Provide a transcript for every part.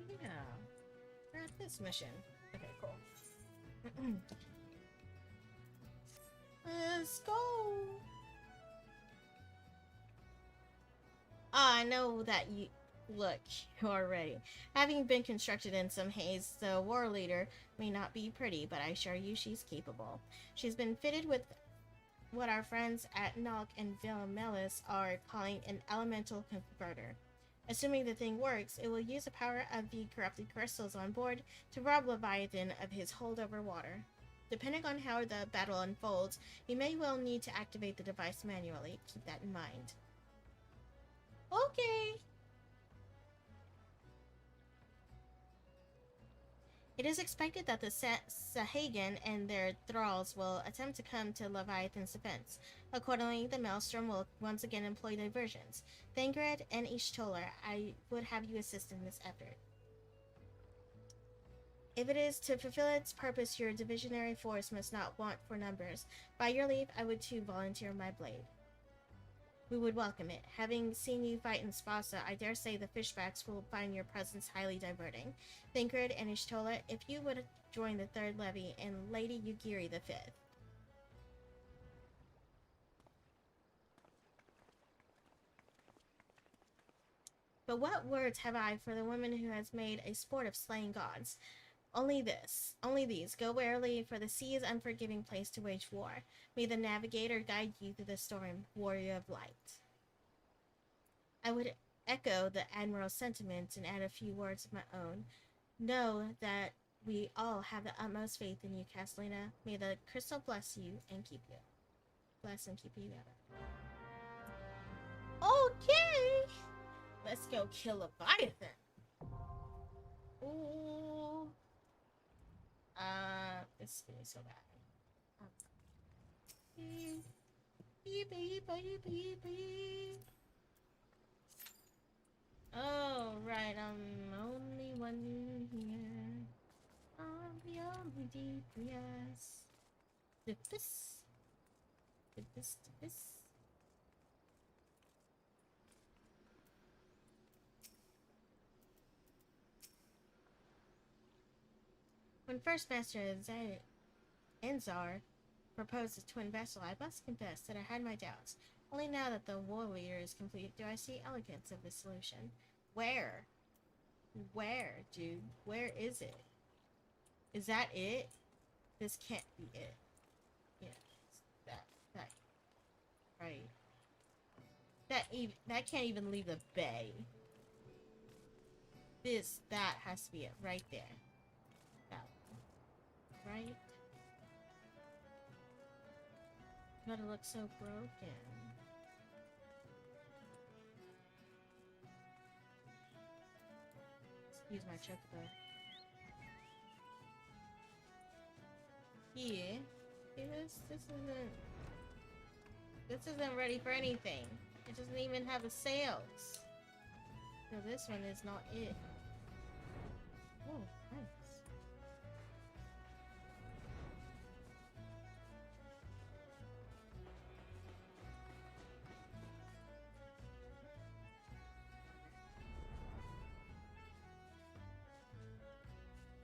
yeah. We're at this mission. Okay, cool. Let's go! Ah, I know that you... Look, you are ready. Having been constructed in some haste, the war leader may not be pretty, but I assure you she's capable. She's been fitted with what our friends at Nock and Villamelis are calling an elemental converter. Assuming the thing works, it will use the power of the corrupted crystals on board to rob Leviathan of his holdover water. Depending on how the battle unfolds, we may well need to activate the device manually. Keep that in mind. Okay. It is expected that the Sahagin and their thralls will attempt to come to Leviathan's defense. Accordingly, the Maelstrom will once again employ diversions. Thangred and Ishtola, I would have you assist in this effort. If it is to fulfill its purpose, your divisionary force must not want for numbers. By your leave, I would too volunteer my blade. We would welcome it. Having seen you fight in Spasa, I dare say the fishbacks will find your presence highly diverting. Thancred and Ishtola, if you would join the Third Levy, and Lady Yugiri the Fifth. But what words have I for the woman who has made a sport of slaying gods? Only this, only these. Go warily, for the sea is unforgiving place to wage war. May the navigator guide you through the storm, warrior of light. I would echo the Admiral's sentiments and add a few words of my own. Know that we all have the utmost faith in you, Castellina. May the crystal bless you and keep you. Bless and keep you together. Okay! Let's go kill Leviathan. Ooh. This is gonna be so bad. Beep, beep, beep, beep, beep. Oh, right, I'm only one here. I'm the only DPS. This. This. When First Master Enzar proposed a twin vessel, I must confess that I had my doubts. Only now that the war leader is complete do I see elegance of the solution. Where? Where, dude? Where is it? Is that it? This can't be it. Yeah, that, right. That can't even leave the bay. That has to be it, right there. That one. Right? But it looks so broken. Use my chocobo. Yeah. See this isn't ready for anything. It doesn't even have the sails. So this one is not it. Oh, nice.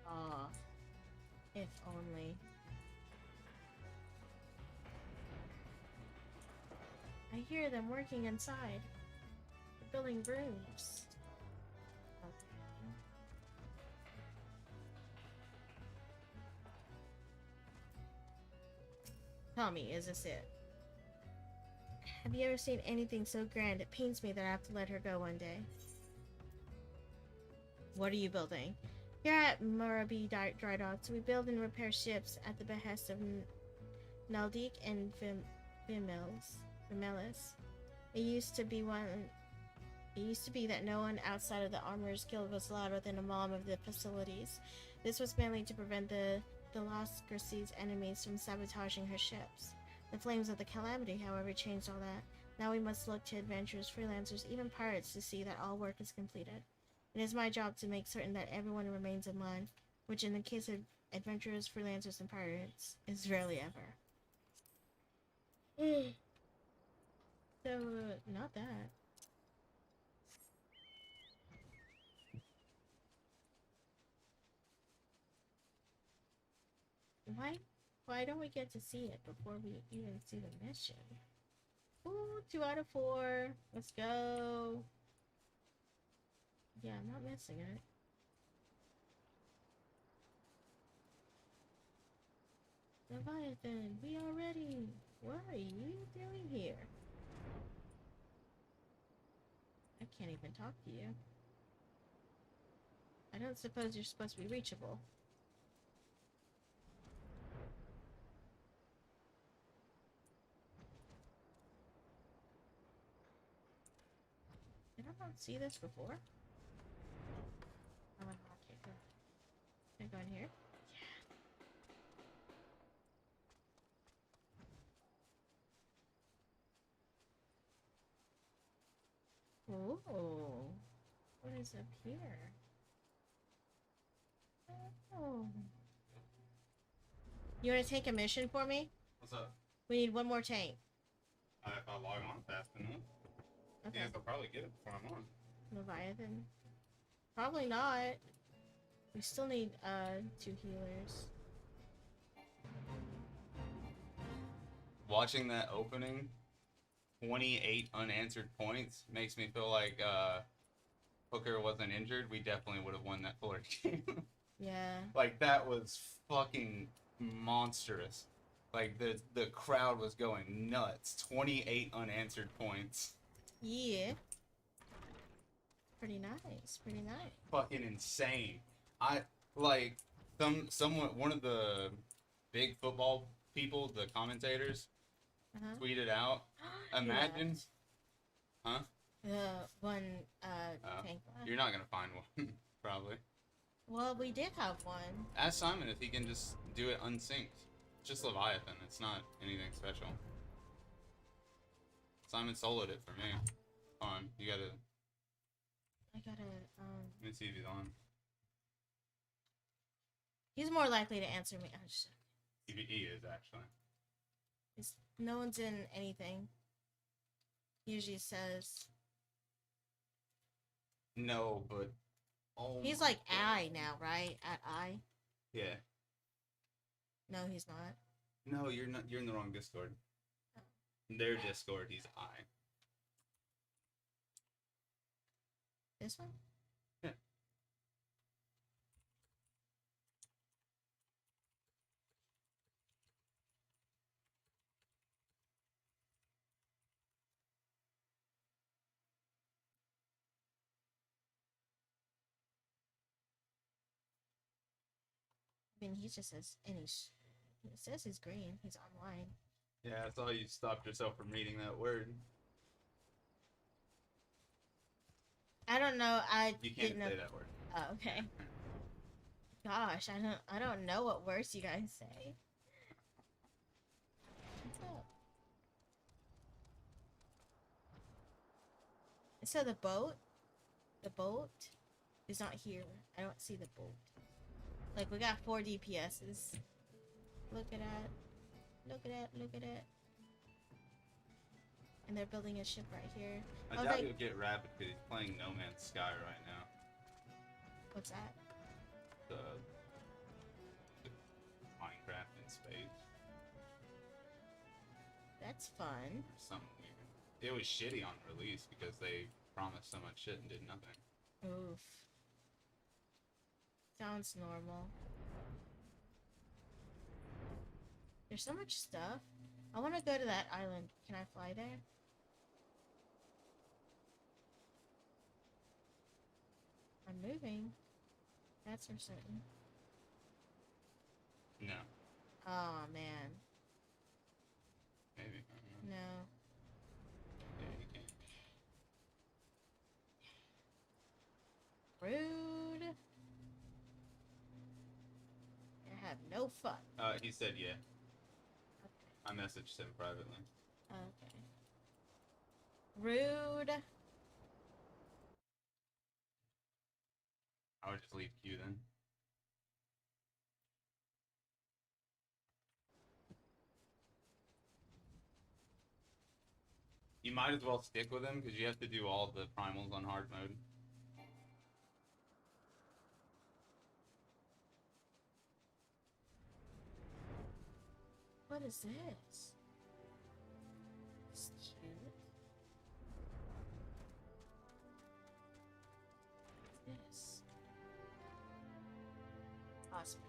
Ah, if only. I hear them working inside. They're building rooms. Okay. Tell me, is this it? Have you ever seen anything so grand? It pains me that I have to let her go one day. What are you building? Here at Murabi Dry Docks, we build and repair ships at the behest of Naldik and Vimelis. It used to be that no one outside of the Armorers Guild was allowed within a mile of the facilities. This was mainly to prevent the Lost Gracie's enemies from sabotaging her ships. The flames of the calamity, however, changed all that. Now we must look to adventurers, freelancers, even pirates to see that all work is completed. It is my job to make certain that everyone remains in line, which in the case of adventurers, freelancers, and pirates is rarely ever. So, not that. Why don't we get to see it before we even see the mission? Ooh, 2 out of 4. Let's go. Yeah, I'm not missing it. Leviathan, we are ready. What are you doing here? I can't even talk to you. I don't suppose you're supposed to be reachable. Did I not see this before? Oh, okay, good. Can I go in here? Yeah. Oh, what is up here? Oh. You want to take a mission for me? What's up? We need one more tank. If I log on fast enough. Okay. Yeah, I'll probably get it before I'm on. Leviathan. Probably not. We still need 2 healers. Watching that opening, 28 unanswered points makes me feel like Hooker wasn't injured. We definitely would have won that Florida game. Yeah. Like that was fucking monstrous. Like the crowd was going nuts. 28 unanswered points. Yeah. Pretty nice. Pretty nice. Fucking insane. I like one of the big football people, the commentators, tweeted out. Imagine, huh? The one tank. You're not gonna find one, probably. Well, we did have one. Ask Simon if he can just do it unsynced. It's just Leviathan. It's not anything special. Simon soloed it for me. Hold on, you gotta. I gotta. Let me see if he's on. He's more likely to answer me. Oh, just... He is actually. No one's in anything. He usually says. No, but. Oh. He's like I now, right? At I. Yeah. No, he's not. No, you're not. You're in the wrong Discord. Oh. Their Discord, he's I. This one? Yeah. I mean, he just says, and he says he's green. He's online. Yeah, I saw you stopped yourself from reading that word. I don't know. You can't say that word. Oh, okay. Gosh, I don't know what words you guys say. What's up? So the boat is not here. I don't see the boat. Like, we got 4 DPSs. Look at that. Look at that. Look at that. And they're building a ship right here. I doubt he'll get rapid because he's playing No Man's Sky right now. What's that? The Minecraft in space. That's fun. Something weird. It was shitty on release because they promised so much shit and did nothing. Oof. Sounds normal. There's so much stuff. I want to go to that island. Can I fly there? I'm moving. That's for certain. No. Oh, man. Maybe. No. Yeah, you can. Rude. I have no fun. He said yeah. Okay. I messaged him privately. Okay. Rude. I would just leave Q then. You might as well stick with him because you have to do all the primals on hard mode. What is this? It's cute. What's this? Awesome.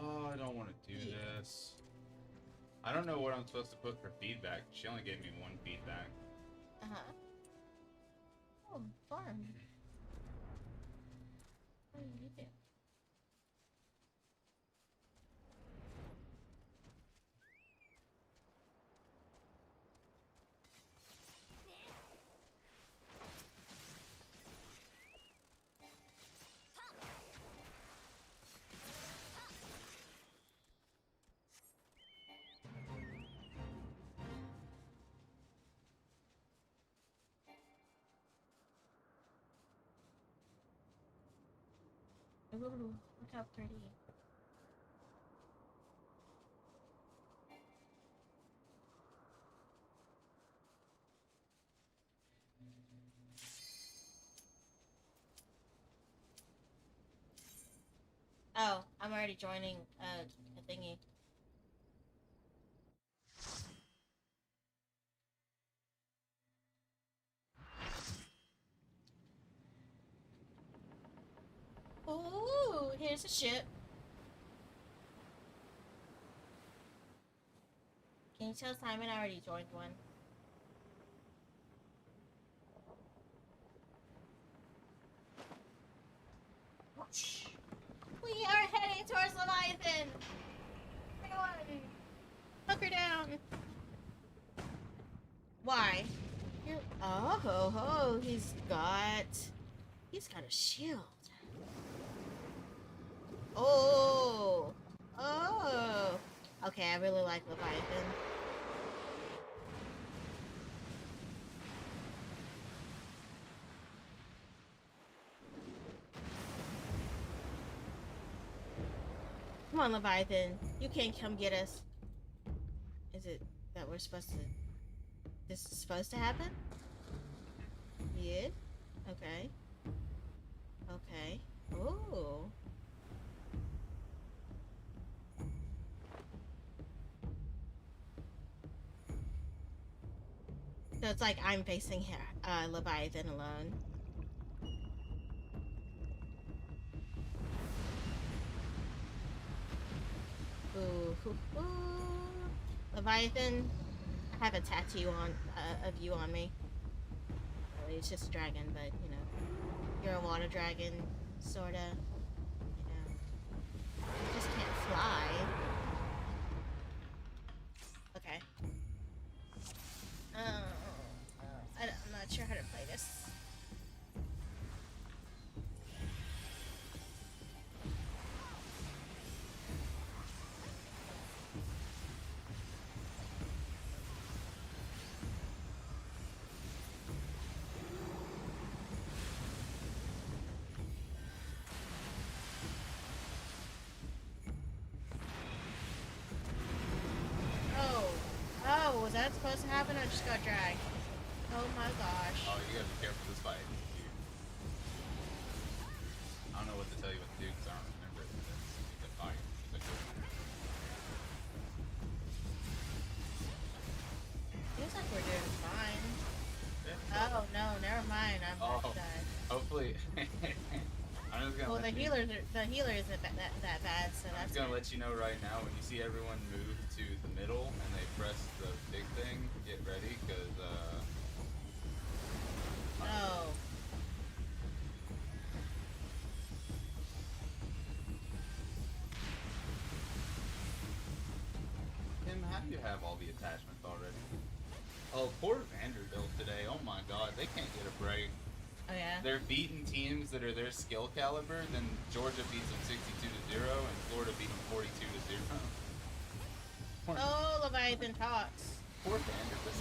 Oh, I don't want to do this. I don't know what I'm supposed to put for feedback. She only gave me one feedback. Uh-huh. Oh, farm. What do you do? Ooh, look how pretty. Oh, I'm already joining a thingy. Ooh, here's a ship. Can you tell Simon I already joined one? We are heading towards Leviathan! Everyone! Hunker down! Why? Oh, ho, ho, he's got a shield. Oh! Oh! Okay, I really like Leviathan. Come on, Leviathan. You can't come get us. Is it that we're supposed to... This is supposed to happen? Yeah? Okay. Okay. Ooh. So it's like I'm facing Leviathan alone. Ooh, ooh, ooh. Leviathan, I have a tattoo of you on me. Really, it's just a dragon, but you know, you're a water dragon, sorta. You know, you just can't fly. Okay. I'm not sure how to play this. Oh, was that supposed to happen? I just got dragged. Oh my gosh. Oh, you gotta be careful this fight. I don't know what to tell you what to do because I don't remember it. It's a fight. Seems like we're doing fine. Yeah. Oh no, never mind. I'm about to die. Hopefully. I'm just gonna well, the healer isn't that bad, so I'm that's just gonna let you know right now, when you see everyone move to the middle and they press the big thing, get ready, because, Oh. Tim, how do you have all the attachments already? Oh, poor Vanderbilt today. Oh my god, they can't get a break. Oh yeah? They're beating teams that are their skill caliber, then Georgia beats them 62-0, and Florida beat them 42-0. Oh, Leviathan talks. Poor Vanderbilt.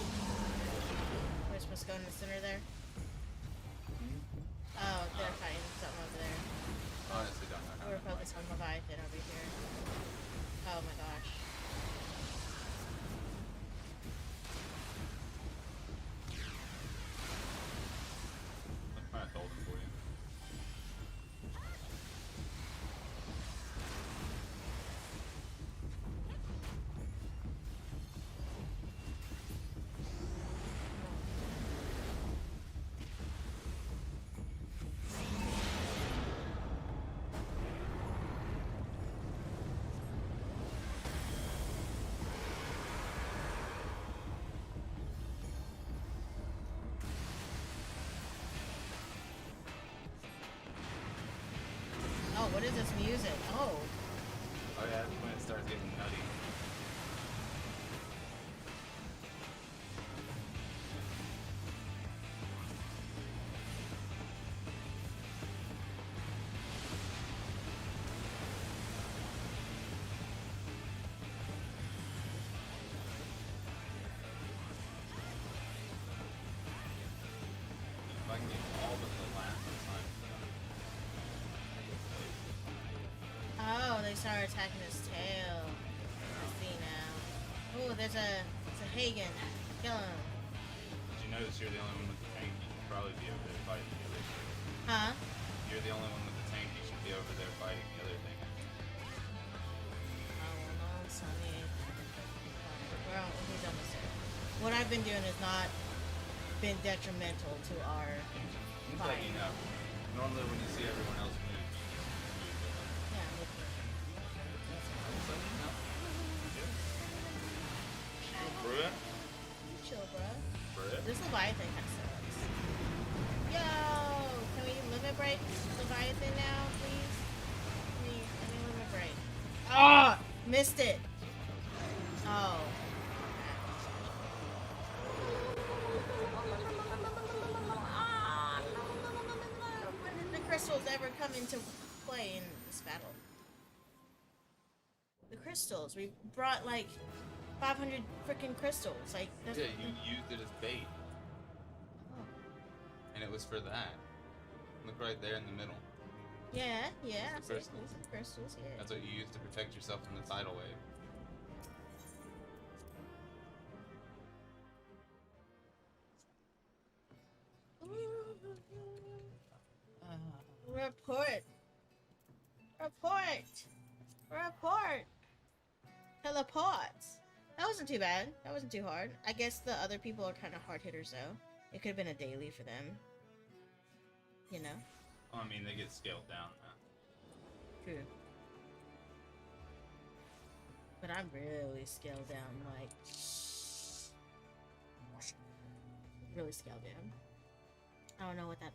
We're supposed to go in the center there? Oh, they're fighting something over there. Honestly, don't know how. We're focused on Leviathan over here. Oh my gosh. I'm trying to hold him for you. Oh, what is this music? Oh. Oh yeah, that's when it starts getting nutty. If I can get all but the last time. Oh, they started attacking his tail. I see now. Oh, there's a Hagen. Kill him. Did you notice you're the only one with the tank? You should probably be over there fighting the other thing. Huh? You're the only one with the tank. You should be over there fighting the other thing. Oh, well, no, Sonny. Well, he's almost there. What I've been doing has not been detrimental to our I'm fight. letting you know. Normally when you see everyone else move, you just Yeah, look at Bruh. chill, bruh. Bruh. This Leviathan kind of sucks. Yo! Can we limit break Leviathan now, please? I need limit break. Ah! Missed it! Oh. When did the crystals ever come into play in this battle? The crystals. We brought like 500 freaking crystals. Like, that's Yeah, you used it as bait, Oh. and it was for that. Look right there in the middle. Yeah, yeah. It's the I see crystals. some crystals, yeah. That's what you use to protect yourself from the tidal wave. Report. Report. Report. Teleports. That wasn't too bad. That wasn't too hard. I guess the other people are kind of hard hitters, though. It could have been a daily for them. You know? Well, I mean, they get scaled down now. True. But I'm really scaled down, like... Really scaled down. I don't know what that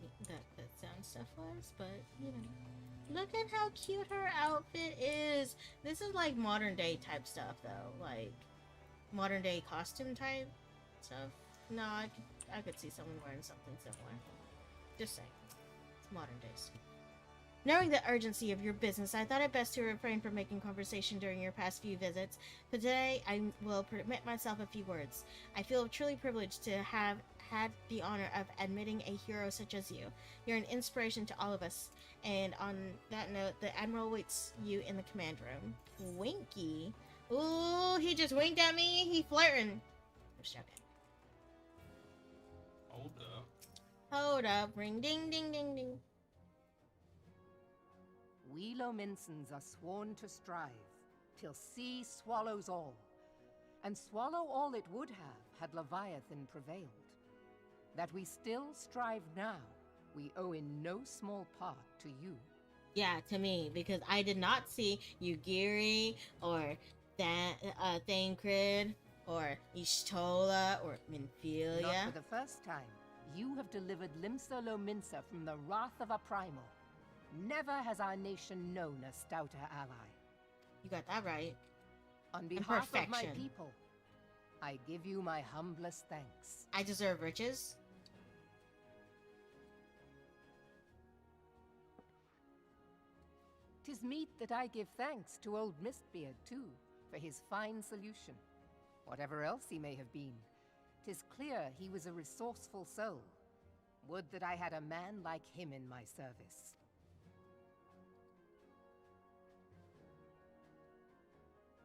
sound stuff was, but, you know. Look at how cute her outfit is! This is like modern day type stuff, though. Like, modern day costume type stuff. No, I could see someone wearing something similar. Just saying. It's modern days. Knowing the urgency of your business, I thought it best to refrain from making conversation during your past few visits, but today I will permit myself a few words. I feel truly privileged to have had the honor of admitting a hero such as you. You're an inspiration to all of us, and on that note, the Admiral waits you in the command room. Winky? Ooh, he just winked at me? He flirting. I'm just joking. Hold up. Hold up. Ring ding ding ding ding. We Lominsons are sworn to strive, till sea swallows all. And swallow all it would have, had Leviathan prevailed. That we still strive now, we owe in no small part to you. Yeah, to me, because I did not see Yugiri, or Thancred, or Ishtola, or Minfilia. Not for the first time, you have delivered Limsa Lominsa from the wrath of a primal. Never has our nation known a stouter ally. You got that right. On behalf of my perfection. people, I give you my humblest thanks. I deserve riches. 'Tis meet that I give thanks to old Mistbeard, too, for his fine solution. Whatever else he may have been, 'tis clear he was a resourceful soul. Would that I had a man like him in my service.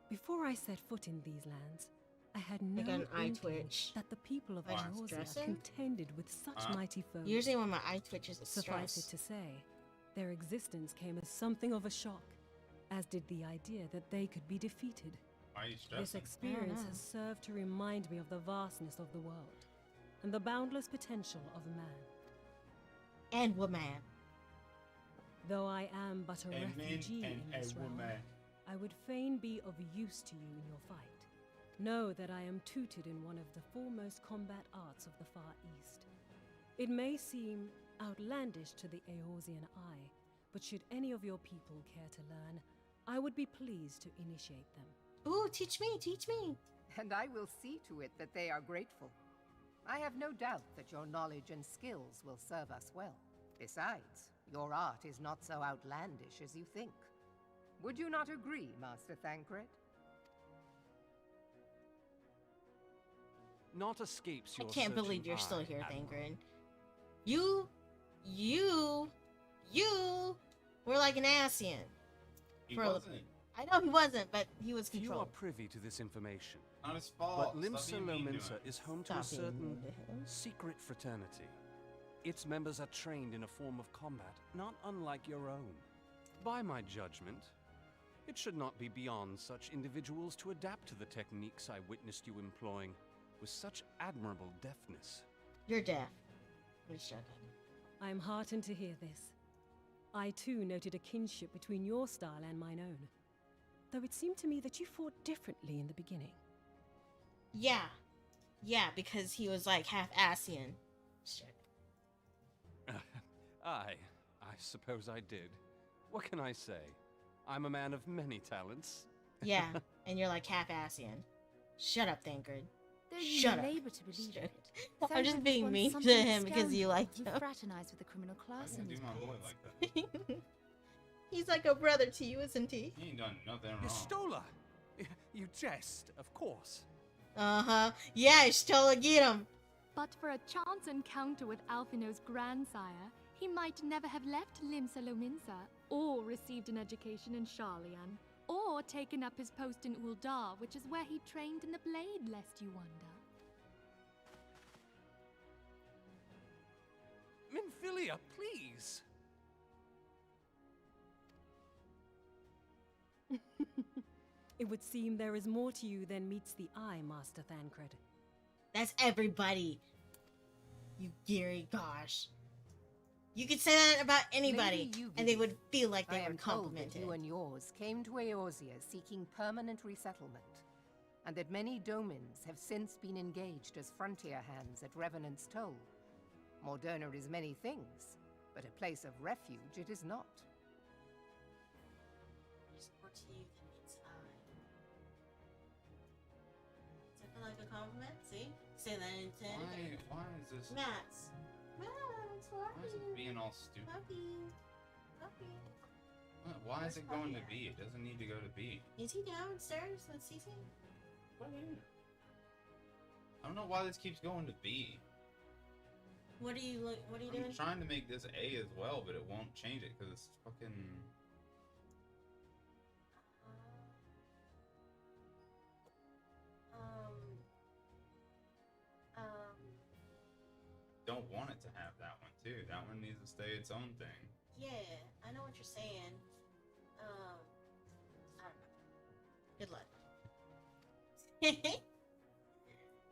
Before I set foot in these lands, I had no got an eye inkling twitch. that the people of Why, Eorzea stressing? contended with such mighty foes. Usually when my eye twitches, it's Suffice stress. it to say, their existence came as something of a shock, as did the idea that they could be defeated. Why are you This stressing? experience know. has served to remind me of the vastness of the world, and the boundless potential of man. And woman. Though I am but a Amen refugee and in this a realm, woman. I would fain be of use to you in your fight. Know that I am tutored in one of the foremost combat arts of the Far East. It may seem outlandish to the Eorzean eye, but should any of your people care to learn, I would be pleased to initiate them. Ooh, teach me, teach me. And I will see to it that they are grateful. I have no doubt that your knowledge and skills will serve us well. Besides, your art is not so outlandish as you think. Would you not agree, Master Thancred? Naught escapes I your can't searching believe you're still eye, here, Admiral. Thancred. You were like an Asian. He For a- wasn't. I know he wasn't, but he was Few are controlled. privy to this information, Not his fault. but Stop Limsa being mean to Lominsa him. is home to a Stop being certain mean to him. secret fraternity. Its members are trained in a form of combat not unlike your own. By my judgment, it should not be beyond such individuals to adapt to the techniques I witnessed you employing with such admirable deftness. You're deaf. I'm just joking. I am heartened to hear this. I too noted a kinship between your style and mine own, though it seemed to me that you fought differently in the beginning. Yeah. Yeah, because he was like half Asian. Just joking. I suppose I did. What can I say? I'm a man of many talents. Yeah, and you're like half Asian. Shut up, Thancred. Though you Shut may up. labor to believe Shut it. up. I'm just Thancred being was mean once to something him because you scoundrel like who him. fraternized with the criminal I'm class gonna in do his my boy past. like that. He's like a brother to you, isn't he? He ain't done nothing wrong. Stola! You jest, of course. Uh-huh. Yeah, Stola, get him. But for a chance encounter with Alphino's grandsire, he might never have left Limsa Lominsa, or received an education in Sharlayan, or taken up his post in Uldar, which is where he trained in the blade, lest you wonder. Minfilia, please! It would seem there is more to you than meets the eye, Master Thancred. That's everybody. You Gary, gosh. You could say that about anybody, Maybe you and they believe. would feel like they I were am told that complimented. you and yours came to Eorzea seeking permanent resettlement, and that many domins have since been engaged as frontier hands at Revenant's Toll. Moderna is many things, but a place of refuge it is not. There's more to you than meets the eye. Does that feel like a compliment? See? Say that in 10. Why is this? Max. Max, Why is it being all stupid? Puppy. Puppy. Why is it going to Puppy. B? It doesn't need to go to B. Is he downstairs with Cece? What is? I don't know why this keeps going to B. What are you doing? I'm trying to make this A as well, but it won't change it because it's fucking. Don't want it to have that one too. That one needs to stay its own thing. Yeah, I know what you're saying. I don't know. Good luck.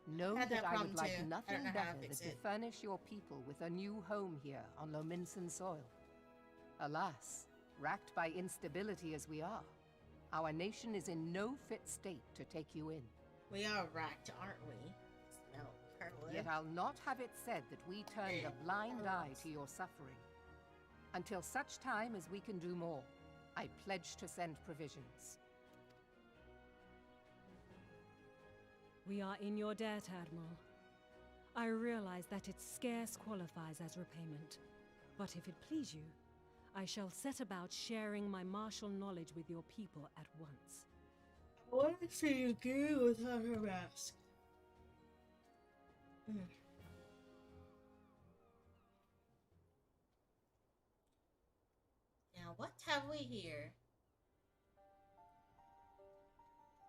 Know Had that that I would problem like too. I nothing don't know how to better fix than to it. furnish your people with a new home here on Lominsan soil. Alas, racked by instability as we are, our nation is in no fit state to take you in. We are racked, aren't we? No, Yet I'll not have it said that we turned a blind eye to your suffering. Until such time as we can do more, I pledge to send provisions. We are in your debt, Admiral. I realize that it scarce qualifies as repayment, but if it please you, I shall set about sharing my martial knowledge with your people at once. I want to see you good without her mask. Now, what have we here?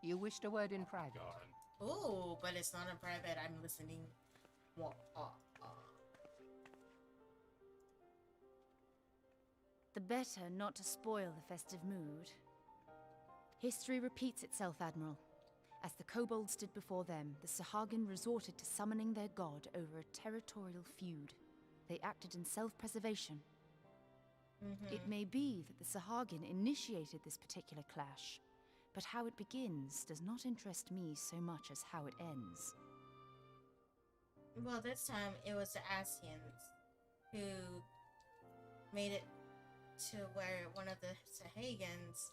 You wished a word in private. God. Oh, but it's not in private. I'm listening. The better not to spoil the festive mood. History repeats itself, Admiral. As the kobolds did before them, the Sahagin resorted to summoning their god over a territorial feud. They acted in self-preservation. It may be that the Sahagin initiated this particular clash, but how it begins does not interest me so much as how it ends. Well, this time it was the Asians who made it to where one of the Sahagins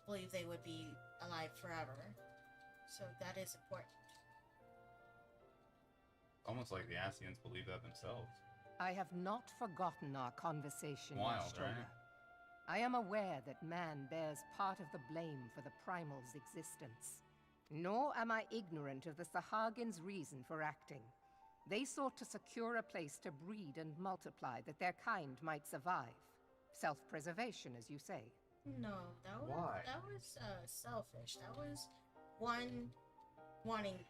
believe they would be alive forever. So that is important. Almost like the Asians believe that themselves. I have not forgotten our conversation Wild, yesterday. right? I am aware that man bears part of the blame for the Primal's existence. Nor am I ignorant of the Sahagins' reason for acting. They sought to secure a place to breed and multiply that their kind might survive. Self-preservation, as you say. No, that was Why? selfish. That was one wanting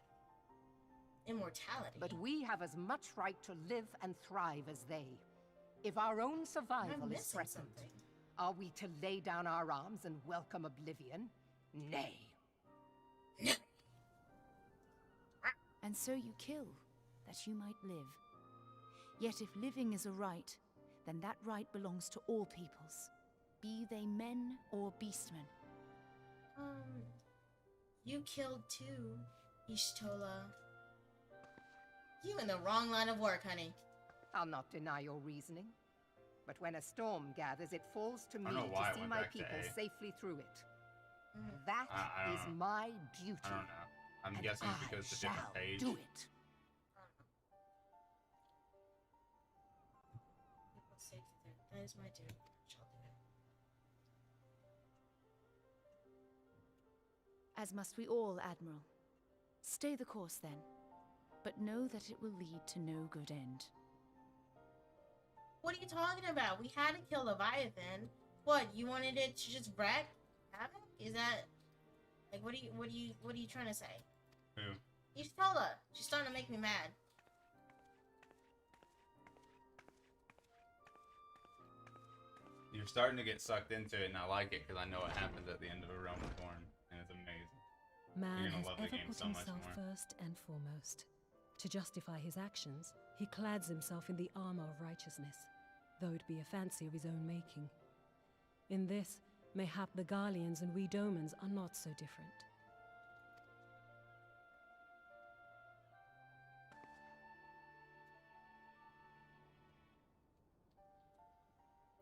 immortality. But we have as much right to live and thrive as they. If our own I'm survival is missing threatened, something. are we to lay down our arms and welcome oblivion? Nay. And so you kill, that you might live. Yet if living is a right, then that right belongs to all peoples, be they men or beastmen. You killed too, Ishtola. You in the wrong line of work, honey. I'll not deny your reasoning. But when a storm gathers, it falls to me don't know why to it see went my back to people A. safely through it. Mm. That I don't is know. my duty. I don't know. I'm and guessing I because the shall different page. do it. People's safety there. That is my duty. Shall do it. As must we all, Admiral. Stay the course then, but know that it will lead to no good end. What are you talking about? We had to kill Leviathan. What, you wanted it to just wreck havoc? Is that like what are you trying to say? Who? Ishtola. She's starting to make me mad. You're starting to get sucked into it, and I like it because I know what happens at the end of A Realm Reborn, and it's amazing. Man gonna has love the ever game put so much himself more. first and foremost. To justify his actions, he clads himself in the armor of righteousness, though it be a fancy of his own making. In this, mayhap the Garleans and we Domans are not so different.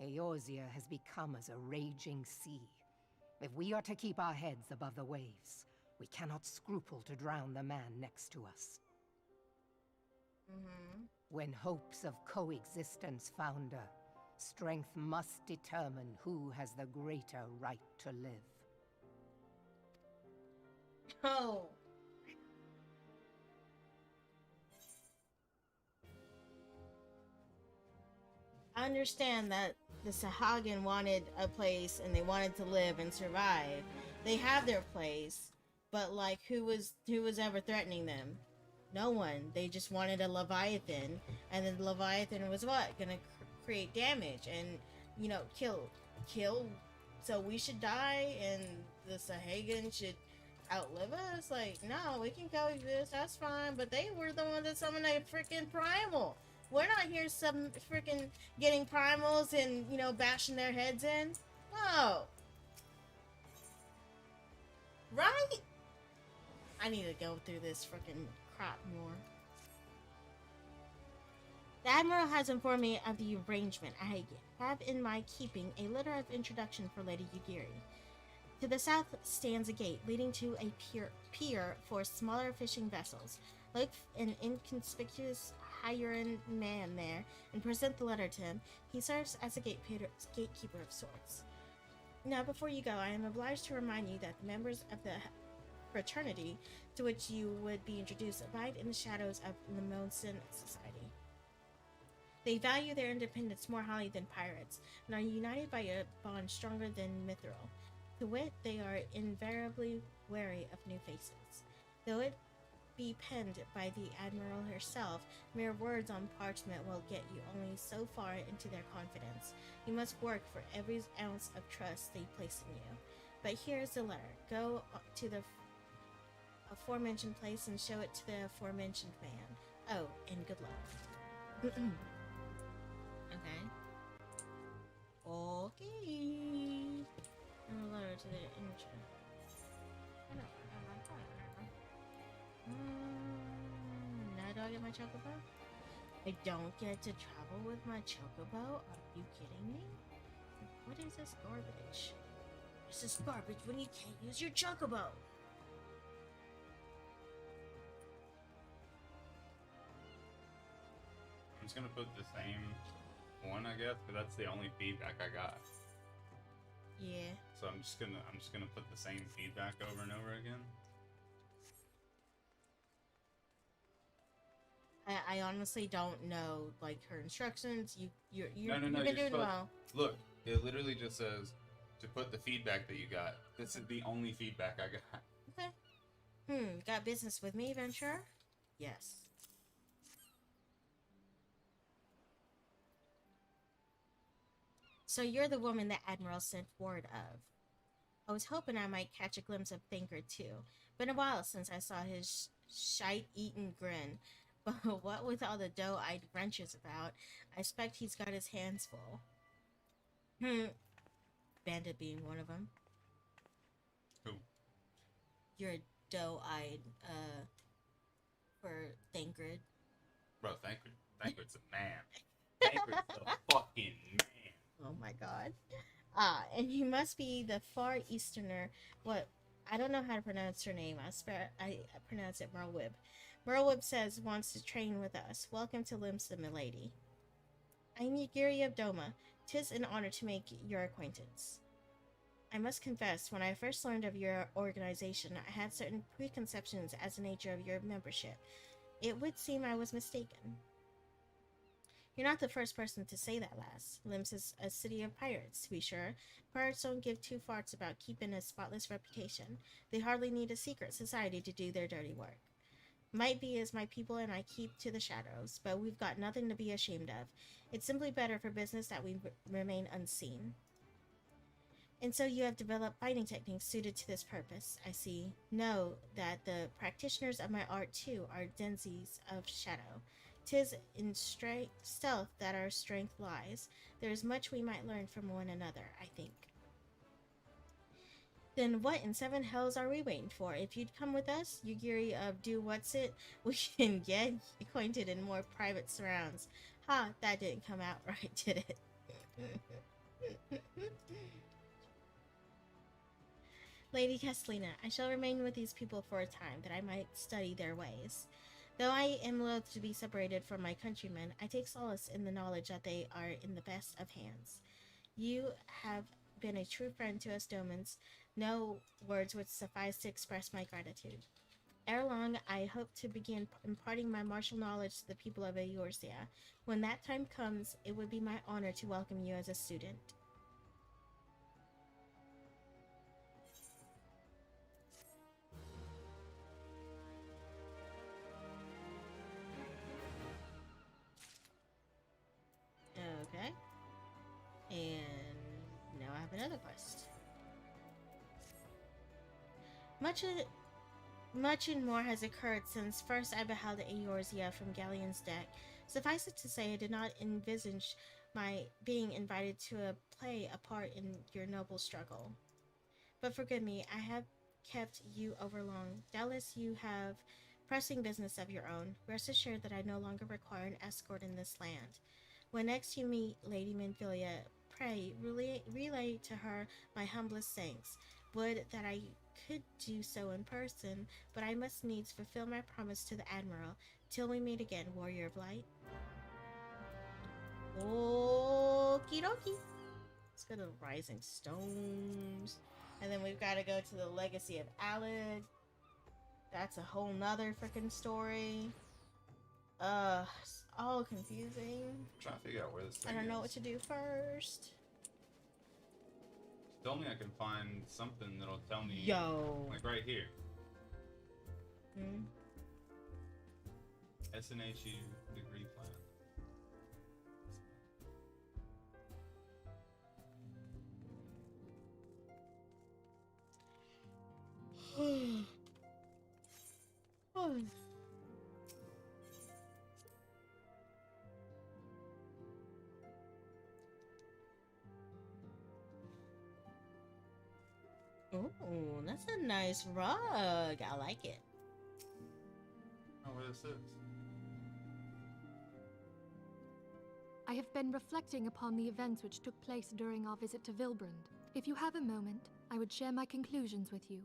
Eorzea has become as a raging sea. If we are to keep our heads above the waves, we cannot scruple to drown the man next to us. Mm-hmm. When hopes of coexistence founder, strength must determine who has the greater right to live. Oh. I understand that the Sahagin wanted a place and they wanted to live and survive. They have their place, but like who was ever threatening them? No one. They just wanted a Leviathan, and then the Leviathan was what? Gonna create damage and, you know, kill. So we should die and the Sahagin should outlive us? Like, no, we can coexist, that's fine. But they were the ones that summoned a freaking primal. We're not here some freaking getting primals and, you know, bashing their heads in. No. Right? I need to go through this freaking crap more. The Admiral has informed me of the arrangement. I have in my keeping a letter of introduction for Lady Yugiri. To the south stands a gate leading to a pier for smaller fishing vessels. Look an inconspicuous Hyaran man there and present the letter to him. He serves as a gatekeeper of sorts. Now, before you go, I am obliged to remind you that the members of the fraternity to which you would be introduced abide in the shadows of the Monson Society. They value their independence more highly than pirates, and are united by a bond stronger than mithril. To wit, they are invariably wary of new faces. Though it be penned by the Admiral herself, mere words on parchment will get you only so far into their confidence. You must work for every ounce of trust they place in you. But here is the letter. Go to the aforementioned place and show it to the aforementioned man. Oh, and good luck. Okay. Okay. And a letter to the intern. Now do I get my chocobo? I don't get to travel with my chocobo? Are you kidding me? What is this garbage? This is garbage when you can't use your chocobo. I'm just gonna put the same one, I guess, but that's the only feedback I got. Yeah. So I'm just gonna put the same feedback over and over again. I honestly don't know like her instructions. You've been you're doing supposed- well. Look, it literally just says to put the feedback that you got. This is the only feedback I got. Okay. Got business with me, Venturer? Yes. So you're the woman that Admiral sent word of. I was hoping I might catch a glimpse of Thinker too. Been a while since I saw his shite-eaten grin. But what with all the doe-eyed wrenches about, I expect he's got his hands full. Bandit being one of them. Who? You're a doe-eyed, for Thancred. Bro, Thancred's a man. Thancred's a fucking man. Oh my god. And you must be the Far Easterner. What? I don't know how to pronounce her name. I pronounce it Merlwib. Merlwib says wants to train with us. Welcome to Limsa, milady. I'm Yagiri of Doma. 'Tis an honor to make your acquaintance. I must confess, when I first learned of your organization, I had certain preconceptions as the nature of your membership. It would seem I was mistaken. You're not the first person to say that, lass. Lims is a city of pirates, to be sure. Pirates don't give two farts about keeping a spotless reputation. They hardly need a secret society to do their dirty work. Might be as my people and I keep to the shadows, but we've got nothing to be ashamed of. It's simply better for business that we remain unseen. And so you have developed fighting techniques suited to this purpose, I see. Know that the practitioners of my art, too, are denizens of shadow. 'Tis in stealth that our strength lies. There is much we might learn from one another, I think. Then what in seven hells are we waiting for? If you'd come with us, Yugiri of Do What's It, we can get acquainted in more private surrounds. Ha, that didn't come out right, did it? Lady Castellina, I shall remain with these people for a time, that I might study their ways. Though I am loath to be separated from my countrymen, I take solace in the knowledge that they are in the best of hands. You have been a true friend to us Domans. No words would suffice to express my gratitude. Ere long, I hope to begin imparting my martial knowledge to the people of Eorzea. When that time comes, it would be my honor to welcome you as a student. Okay. And now I have another quest. Much and more has occurred since first I beheld Eorzea from Galleon's deck. Suffice it to say, I did not envisage my being invited to play a part in your noble struggle. But forgive me, I have kept you overlong. Doubtless you have pressing business of your own. Rest assured that I no longer require an escort in this land. When next you meet Lady Minfilia, pray relay to her my humblest thanks. Would that I could do so in person, but I must needs fulfill my promise to the Admiral. Till we meet again, Warrior of Light. Okie dokie. Let's go to the Rising Stones. And then we've got to go to the Legacy of Alad. That's a whole nother freaking story. It's all confusing. I'm trying to figure out where this thing I don't know is. what to do first. Tell me I can find something that'll tell me. Yo. Like right here. Hmm? SNHU degree plan. Oh. Ooh, that's a nice rug. I like it. Oh, where this is? I have been reflecting upon the events which took place during our visit to Vilbrand. If you have a moment, I would share my conclusions with you.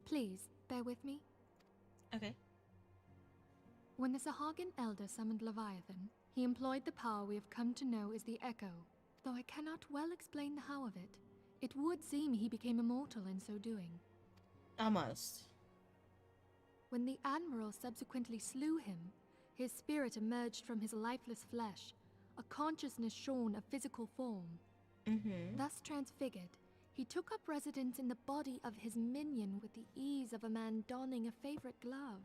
Please, bear with me. Okay. When the Sahagin Elder summoned Leviathan, he employed the power we have come to know as the Echo. Though I cannot well explain the how of it, it would seem he became immortal in so doing. Almost. When the Admiral subsequently slew him, his spirit emerged from his lifeless flesh, a consciousness shorn of physical form. Thus transfigured, he took up residence in the body of his minion with the ease of a man donning a favorite glove.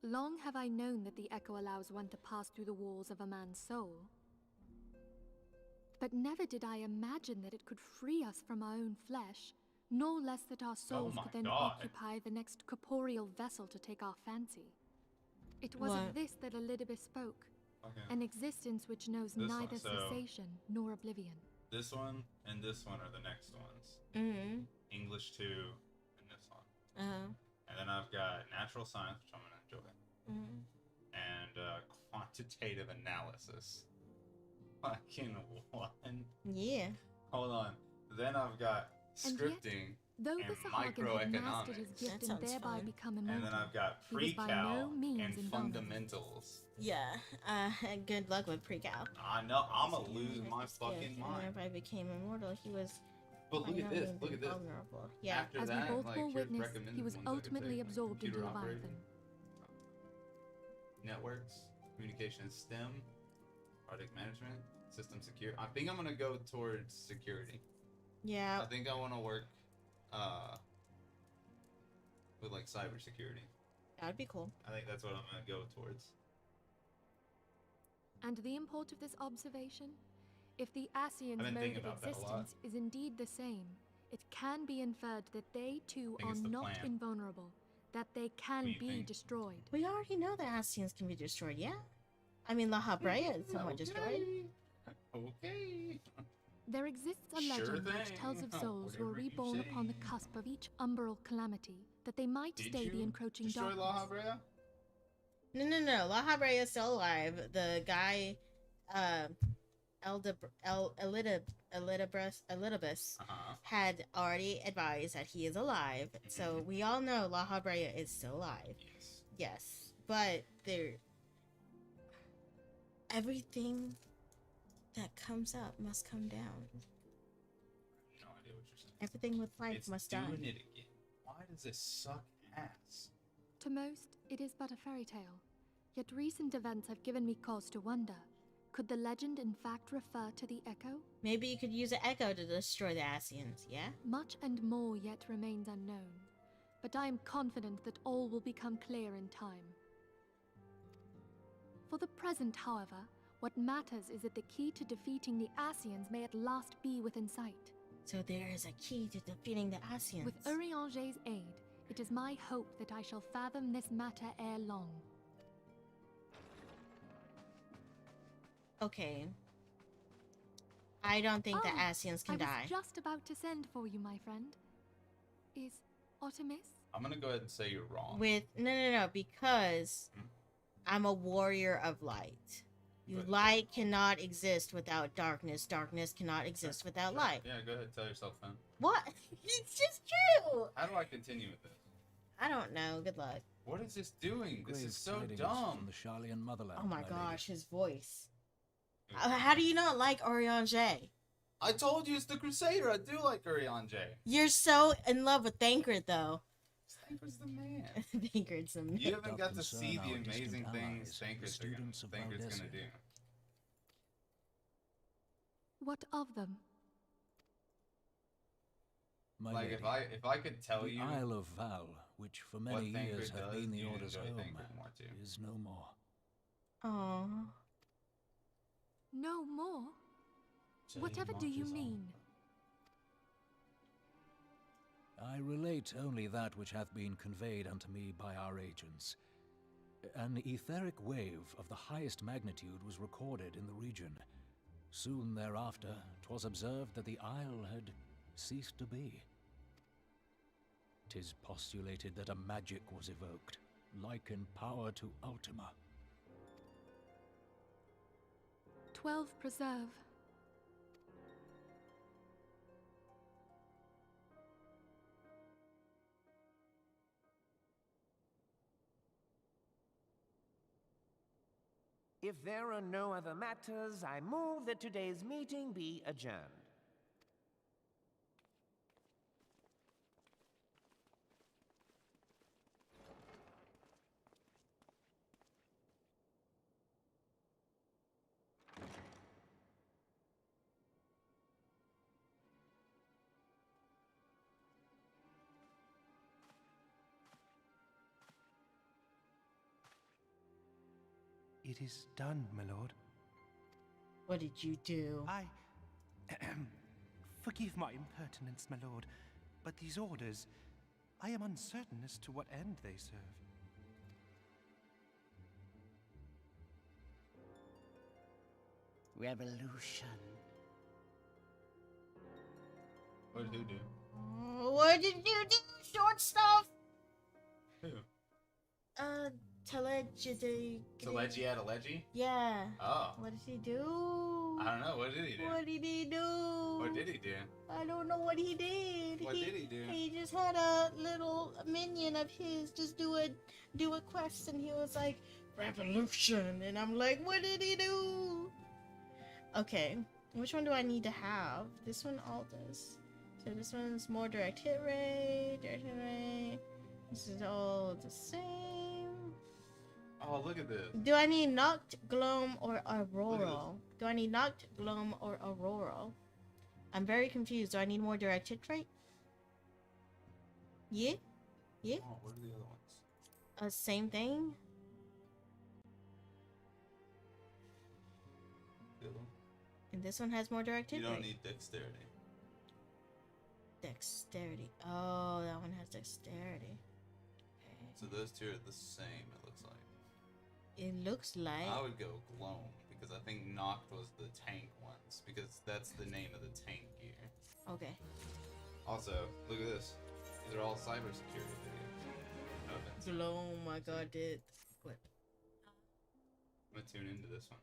Long have I known that the Echo allows one to pass through the walls of a man's soul. But never did I imagine that it could free us from our own flesh, nor less that our souls my could then God. occupy the next corporeal vessel to take our fancy. It was What? of this that Elidibus spoke, Okay. an existence which knows This one, neither so- cessation nor oblivion. This one and this one are the next ones. English 2 and this one. And then I've got natural science, which I'm going to enjoy. And quantitative analysis. Fucking one. Yeah. Hold on. Then I've got And yet, scripting. Though and the Sahagin had mastered his microeconomics. gift That and sounds thereby fun. become And immortal, then I've got he was by pre-cal no means and invulnerable. fundamentals. Yeah. Good luck with pre-cal. I know. I'm going to He lose has my this gift, fucking and mind. whenever I became immortal, he was But by look at no this. means Look at this. invulnerable. Yeah. After As we that, both like, bore here's witness, recommended he was ones I could ultimately take, like absorbed into computer operated, Leviathan. networks, communication and STEM, project management, system security. I think I'm gonna go towards security. Yeah. I think I want to work with like cybersecurity. That would be cool. I think that's what I'm gonna go towards. And the import of this observation? If the Asians' I've been mode thinking of about that a lot. existence is indeed the same, it can be inferred that they too think are it's the not plan. invulnerable, that they can do you be think? destroyed. We already know that Ascians can be destroyed, yeah? I mean, La Habrea is somewhat destroyed. Okay. There exists a Sure legend which thing. tells of souls who are Whatever you reborn upon the say. cusp of each umbral calamity, that they might Did stay the you encroaching destroy darkness. La Habrea? No. La Habrea is still alive. The guy, Elidibus, had already advised that he is alive. So we all know La Habrea is still alive. Yes. Yes. But everything that comes up must come down. No idea what you're saying. Everything with life It's must doing die. it again. Why does this suck ass? To most, it is but a fairy tale. Yet recent events have given me cause to wonder. Could the legend in fact refer to the Echo? Maybe you could use an echo to destroy the Ascians, yeah? Much and more yet remains unknown. But I am confident that all will become clear in time. For the present, however, what matters is that the key to defeating the Asians may at last be within sight. So there is a key to defeating the Ascians. With Urianger's aid, it is my hope that I shall fathom this matter ere long. Okay. I don't think the Oh, Ascians can I die. was just about to send for you, my friend. Is Artemis? I'm gonna go ahead and say you're wrong. With no, because I'm a warrior of light. Light cannot exist without darkness. Darkness cannot exist without light. Yeah, go ahead. Tell yourself then. What? It's just true. How do I continue with this? I don't know. Good luck. What is this doing? This Grave is so tidings dumb. From the Charlian motherland, Oh my lady. gosh, his voice. How do you not like Urianger? I told you it's the Crusader. I do like Urianger. You're so in love with Thancred, though. Thancred's the man. Thancred's a You haven't Doth got to concern see the our distant amazing things allies, the Thancred's students of gonna Valdezia. do. What of them? My Like lady, if I could tell the you Isle of Val, which for what many years Thancred had does, been the you'd Order's enjoy home, Thancred more too. is no more. Aww. No more? So Whatever he do you marches on. mean? I relate only that which hath been conveyed unto me by our agents. An etheric wave of the highest magnitude was recorded in the region. Soon thereafter, 'twas observed that the isle had ceased to be. 'Tis postulated that a magic was evoked, like in power to Ultima. 12 preserve. If there are no other matters, I move that today's meeting be adjourned. It is done, my lord. What did you do? I... Forgive my impertinence, my lord, but these orders, I am uncertain as to what end they serve. Revolution. What did who do? What did you do, short stuff? Who? Telegiad. Yeah. Oh. What did he do? I don't know. What did he do? What did he do? What did he do? I don't know what he did. What did he do? He just had a little minion of his just do a quest, and he was like, revolution, and I'm like, what did he do? Okay, which one do I need to have? This one all does. So this one's more direct hit rate. This is all the same. Oh, look at this. Do I need Knocked, Gloam, or Auroral? Do I need Knocked, Gloam, or Auroral? I'm very confused. Do I need more direct hit rate? Yeah? Yeah? Oh, what are the other ones? Same thing? And this one has more direct hit You don't rate. need dexterity. Dexterity. Oh, that one has dexterity. Okay. So those two are the same, it looks like. It looks like... I would go Gloam, because I think Noct was the tank ones, because that's the name of the tank gear. Okay. Also, look at this. These are all cybersecurity videos. Ovens. Gloam, my god, did. What? I'm gonna tune into this one.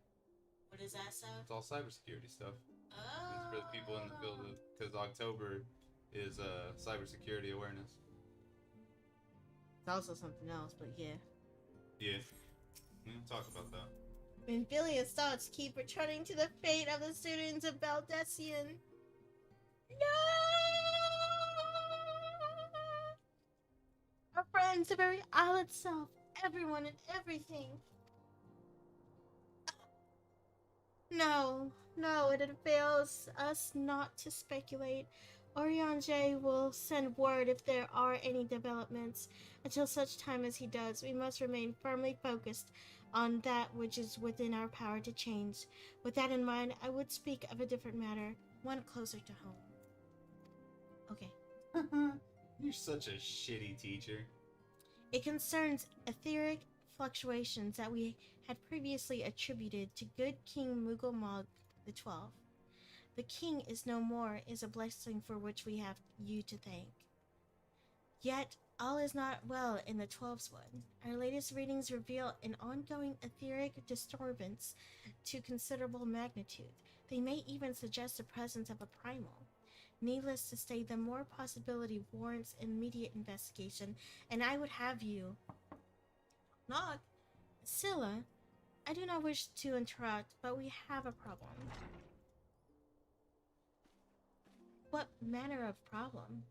What is that stuff? It's all cybersecurity stuff. Oh. It's for the people in the field of, because October is cybersecurity awareness. It's also something else, but yeah. Yeah. We can talk about that. When Bilious thoughts keep returning to the fate of the students of Baldessian. No! Our friends, the very isle itself, everyone and everything. No, it avails us not to speculate. Oriange will send word if there are any developments. Until such time as he does, we must remain firmly focused on that which is within our power to change. With that in mind, I would speak of a different matter, one closer to home. Okay. You're such a shitty teacher. It concerns etheric fluctuations that we had previously attributed to good King Mugomog XII. The king is no more is a blessing for which we have you to thank. Yet, all is not well in the 12's one. Our latest readings reveal an ongoing etheric disturbance to considerable magnitude. They may even suggest the presence of a primal. Needless to say, the more possibility warrants immediate investigation, and I would have you... Not... Scylla, I do not wish to interrupt, but we have a problem. What manner of problem?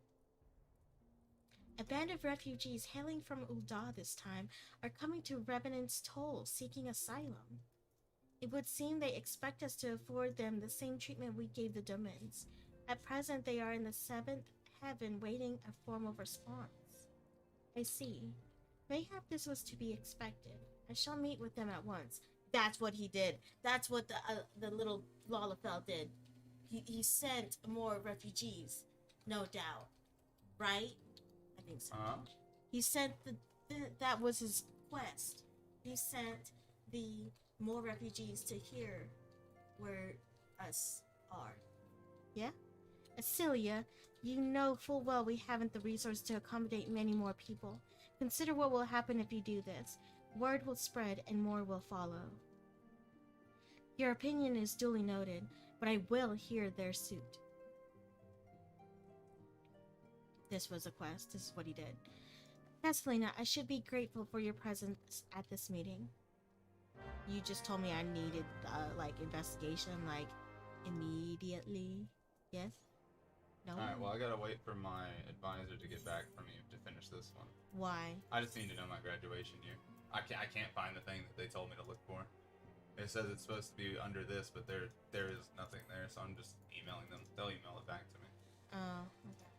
A band of refugees hailing from Ul'dah this time are coming to Revenant's Toll seeking asylum. It would seem they expect us to afford them the same treatment we gave the Domins. At present, they are in the 7th heaven waiting a formal response. I see. Mayhap this was to be expected. I shall meet with them at once. That's what he did. That's what the little Lalafell did. He sent more refugees, no doubt. Right? I think so. He sent that was his quest. He sent the more refugees to here where us are. Yeah? Acilia, you know full well we haven't the resource to accommodate many more people. Consider what will happen if you do this. Word will spread and more will follow. Your opinion is duly noted, but I will hear their suit. This was a quest. This is what he did. Castellina, I should be grateful for your presence at this meeting. You just told me I needed, like, investigation, like, immediately. Yes? No? Alright, well, I gotta wait for my advisor to get back from you to finish this one. Why? I just need to know my graduation year. I can't find the thing that they told me to look for. It says it's supposed to be under this, but there is nothing there, so I'm just emailing them. They'll email it back to me. Oh, okay.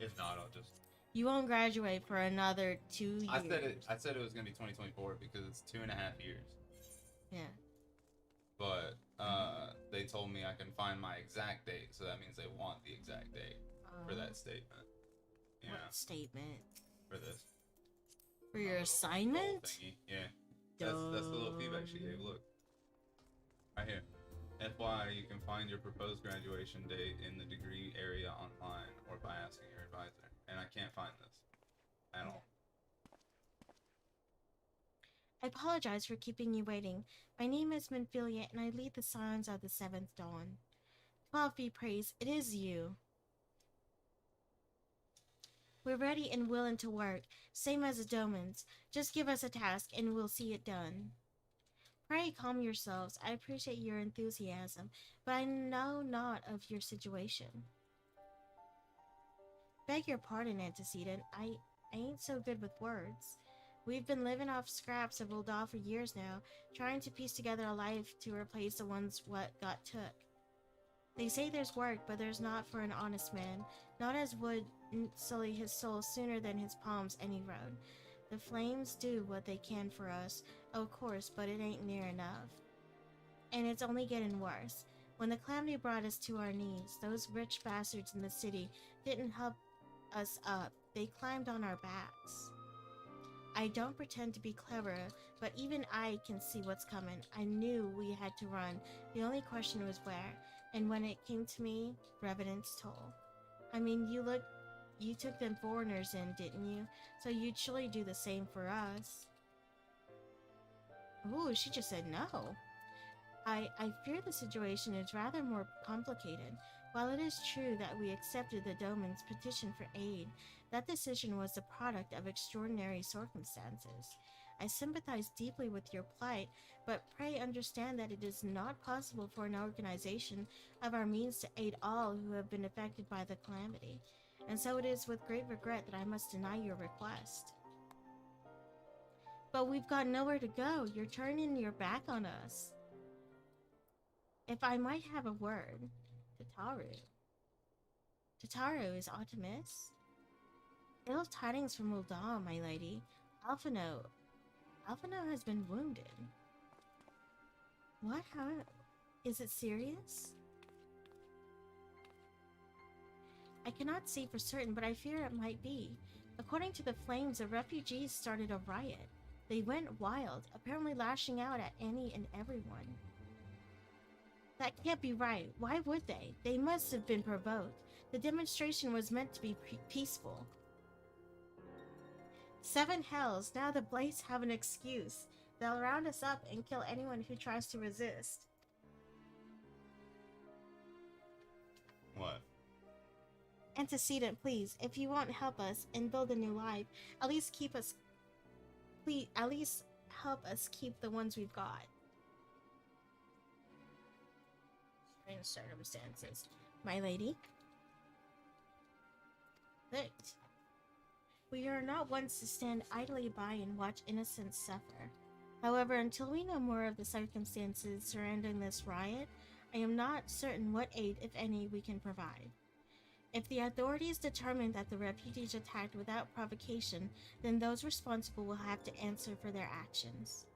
If not, I'll just... You won't graduate for another 2 years. I said it was gonna be 2024 because it's 2.5 years. Yeah. But they told me I can find my exact date, so that means they want the exact date for that statement. Yeah. What statement? For this. For your assignment? Thingy. Yeah. That's the little feedback she gave. Look. Right here. FYI, you can find your proposed graduation date in the degree area online or by asking your advisor. And I can't find this at all. I apologize for keeping you waiting. My name is Minfilia, and I lead the Scions of the Seventh Dawn. 12 be praised, it is you. We're ready and willing to work, same as the Domans. Just give us a task, and we'll see it done. Pray calm yourselves. I appreciate your enthusiasm, but I know not of your situation. Beg your pardon, antecedent. I ain't so good with words. We've been living off scraps of Ul'dah for years now, trying to piece together a life to replace the ones what got took. They say there's work, but there's not for an honest man, not as would sully his soul sooner than his palms any road. The flames do what they can for us, of course, but it ain't near enough. And it's only getting worse. When the calamity brought us to our knees, those rich bastards in the city didn't help us up. They climbed on our backs. I don't pretend to be clever, but even I can see what's coming. I knew we had to run. The only question was where. And when it came to me, Revenant's Toll. I mean, you took them foreigners in, didn't you? So you'd surely do the same for us. Ooh, she just said no. I fear the situation is rather more complicated. While it is true that we accepted the Doman's petition for aid, that decision was the product of extraordinary circumstances. I sympathize deeply with your plight, but pray understand that it is not possible for an organization of our means to aid all who have been affected by the calamity, and so it is with great regret that I must deny your request. But we've got nowhere to go. You're turning your back on us. If I might have a word, Tataru. Tataru is Artemis? Ill tidings from Ul'dah, my lady. Alphino has been wounded. What? How? Is it serious? I cannot say for certain, but I fear it might be. According to the flames, the refugees started a riot. They went wild, apparently lashing out at any and everyone. That can't be right. Why would they? They must have been provoked. The demonstration was meant to be peaceful. 7 hells, now the Blades have an excuse. They'll round us up and kill anyone who tries to resist. What? Antecedent, please, if you won't help us and build a new life, at least help us keep the ones we've got. Strange circumstances. My lady? Look. We are not ones to stand idly by and watch innocents suffer. However, until we know more of the circumstances surrounding this riot, I am not certain what aid, if any, we can provide. If the authorities determine that the refugees attacked without provocation, then those responsible will have to answer for their actions.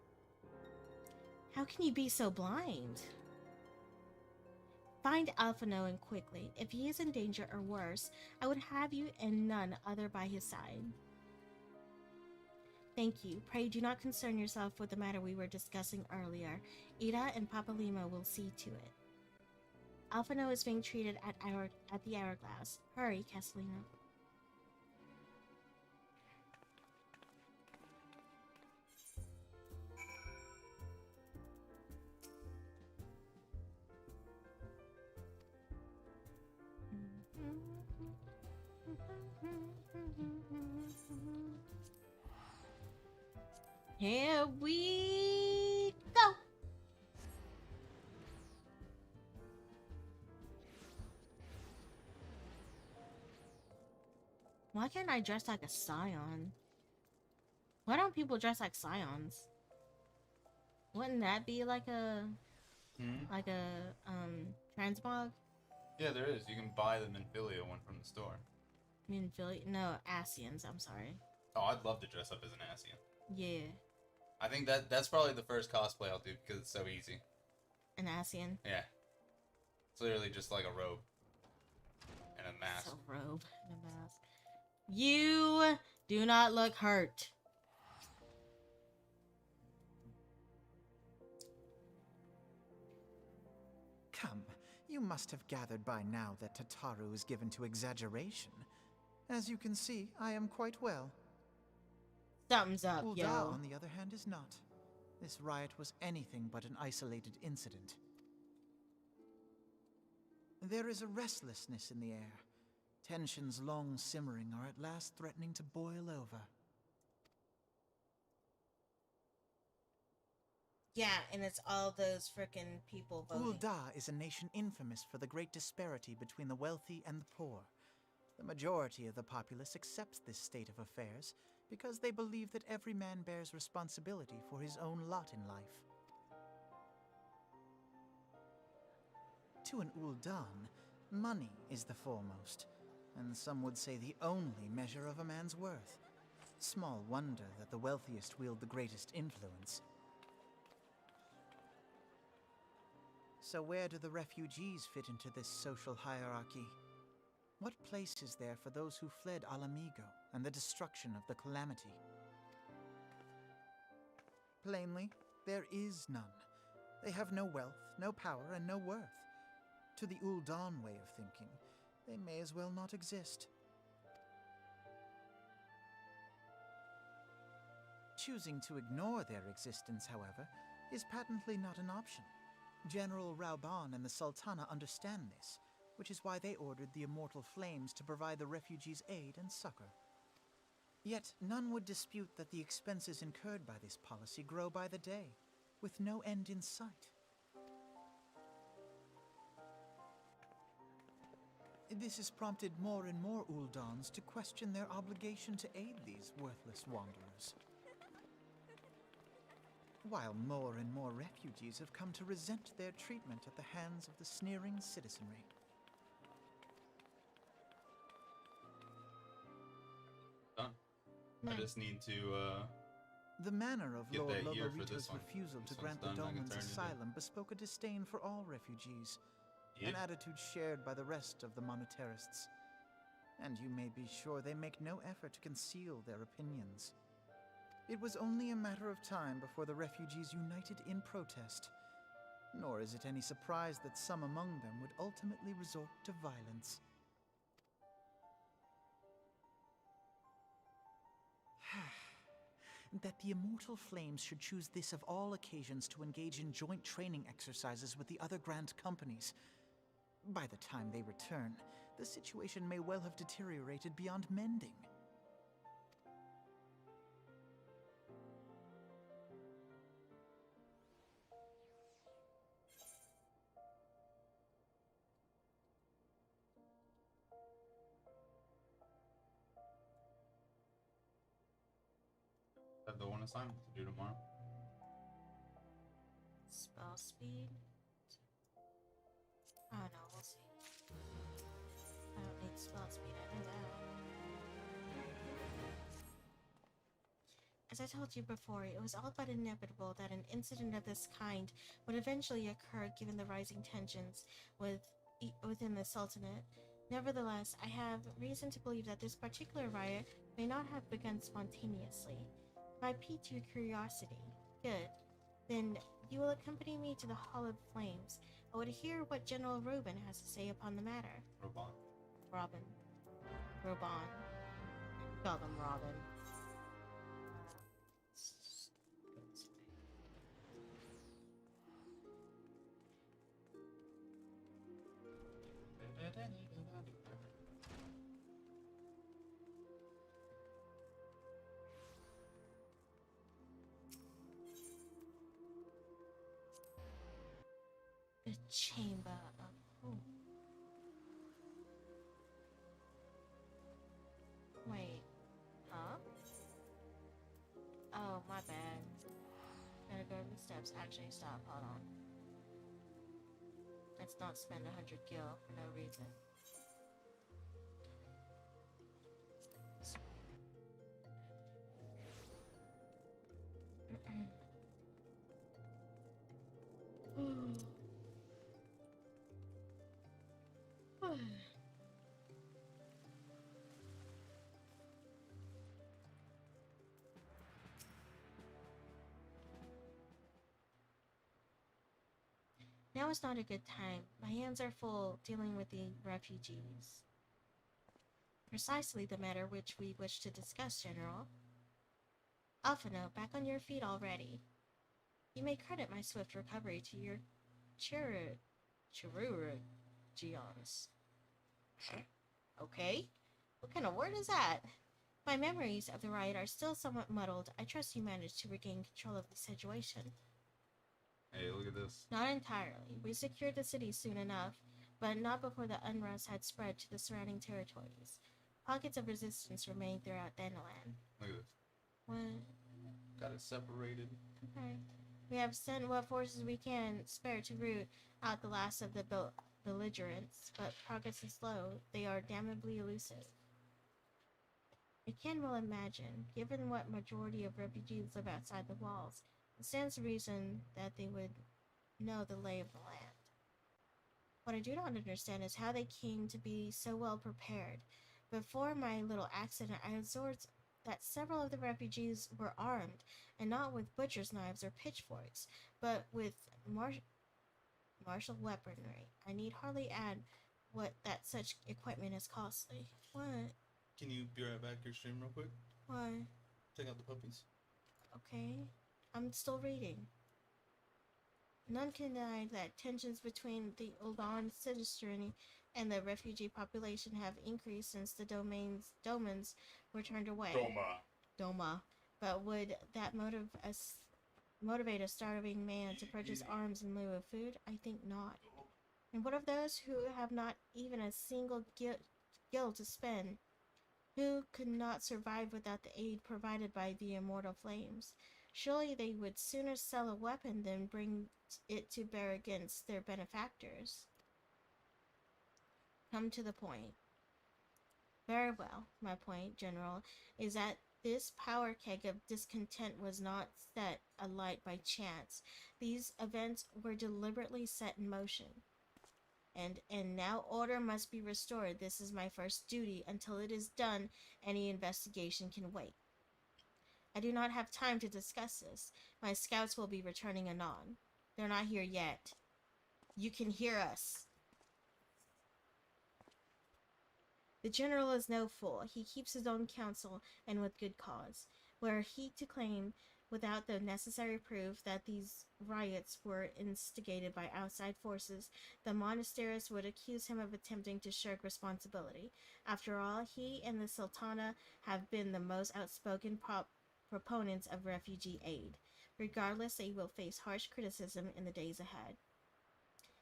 How can you be so blind? Find Alphino and quickly. If he is in danger or worse, I would have you and none other by his side. Thank you. Pray do not concern yourself with the matter we were discussing earlier. Ida and Papalima will see to it. Alphino is being treated at the Hourglass. Hurry, Castellina. Here we go. Why can't I dress like a scion? Why don't people dress like scions? Wouldn't that be like a transmog? Yeah, there is. You can buy the Minfilia one from the store. No, Asians, I'm sorry. Oh, I'd love to dress up as an Asian. Yeah. I think that's probably the first cosplay I'll do because it's so easy. An Asian? Yeah. It's literally just like a robe. And a mask. It's a robe and a mask. You do not look hurt. Come, you must have gathered by now that Tataru is given to exaggeration. As you can see, I am quite well. Something's up, Ul'dah, yo. on the other hand, is not. This riot was anything but an isolated incident. There is a restlessness in the air. Tensions long simmering are at last threatening to boil over. Yeah, and it's all those frickin' people voting. Ul'dah is a nation infamous for the great disparity between the wealthy and the poor. The majority of the populace accepts this state of affairs because they believe that every man bears responsibility for his own lot in life. To an Ul'dan, money is the foremost, and some would say the only measure of a man's worth. Small wonder that the wealthiest wield the greatest influence. So where do the refugees fit into this social hierarchy? What place is there for those who fled Alamigo and the destruction of the Calamity? Plainly, there is none. They have no wealth, no power, and no worth. To the Ul'dan way of thinking, they may as well not exist. Choosing to ignore their existence, however, is patently not an option. General Rauban and the Sultana understand this, which is why they ordered the Immortal Flames to provide the refugees aid and succor. Yet none would dispute that the expenses incurred by this policy grow by the day, with no end in sight. This has prompted more and more Uldans to question their obligation to aid these worthless wanderers. While more and more refugees have come to resent their treatment at the hands of the sneering citizenry. Done. I just need to, The manner of get Lord that year for Lolorito's this one. refusal to This grant one's the done, I can Dolmen's turn it in. asylum bespoke a disdain for all refugees, Yep. an attitude shared by the rest of the monetarists. And you may be sure they make no effort to conceal their opinions. It was only a matter of time before the refugees united in protest. Nor is it any surprise that some among them would ultimately resort to violence. That the Immortal Flames should choose this of all occasions to engage in joint training exercises with the other Grand Companies. By the time they return, the situation may well have deteriorated beyond mending. Have the one assignment to do tomorrow. Spell speed? I don't know, we'll see. I don't need spell speed, I know that. As I told you before, it was all but inevitable that an incident of this kind would eventually occur given the rising tensions within the Sultanate. Nevertheless, I have reason to believe that this particular riot may not have begun spontaneously. If I piqued your curiosity, good. Then you will accompany me to the Hall of Flames. I would hear what General Robin has to say upon the matter. Robon. Robin. Call them Robin. Chamber of Hope. Wait, huh? Oh, my bad. Gotta go to the steps. Actually, stop. Hold on. Let's not spend 100 gil for no reason. Now is not a good time. My hands are full dealing with the refugees. Precisely the matter which we wish to discuss, General. Alphino, back on your feet already. You may credit my swift recovery to your chirurgions. Okay? What kind of word is that? My memories of the riot are still somewhat muddled. I trust you managed to regain control of the situation. Hey, look at this. Not entirely. We secured the city soon enough, but not before the unrest had spread to the surrounding territories. Pockets of resistance remained throughout Danaland. Look at this. What? Got it separated. Okay. We have sent what forces we can spare to root out the last of the belligerents, but progress is slow. They are damnably elusive. I can well imagine, given what majority of refugees live outside the walls, it stands to reason that they would know the lay of the land. What I do not understand is how they came to be so well prepared. Before my little accident, I observed that several of the refugees were armed, and not with butcher's knives or pitchforks, but with martial weaponry. I need hardly add that such equipment is costly. What? Can you be right back your stream real quick? Why? Take out the puppies. Okay. I'm still reading. None can deny that tensions between the Uldan citizenry and the refugee population have increased since the domans were turned away. Doma. But would that motivate a starving man to purchase arms in lieu of food? I think not. And what of those who have not even a single gil to spend? Who could not survive without the aid provided by the immortal flames? Surely they would sooner sell a weapon than bring it to bear against their benefactors. Come to the point. Very well. My point, General, is that this power keg of discontent was not set alight by chance. These events were deliberately set in motion. And now order must be restored. This is my first duty. Until it is done, any investigation can wait. I do not have time to discuss this. My scouts will be returning anon. They're not here yet. You can hear us. The general is no fool. He keeps his own counsel, and with good cause. Were he to claim, without the necessary proof, that these riots were instigated by outside forces, the monasteries would accuse him of attempting to shirk responsibility. After all, he and the Sultana have been the most outspoken proponents of refugee aid. Regardless, they will face harsh criticism in the days ahead.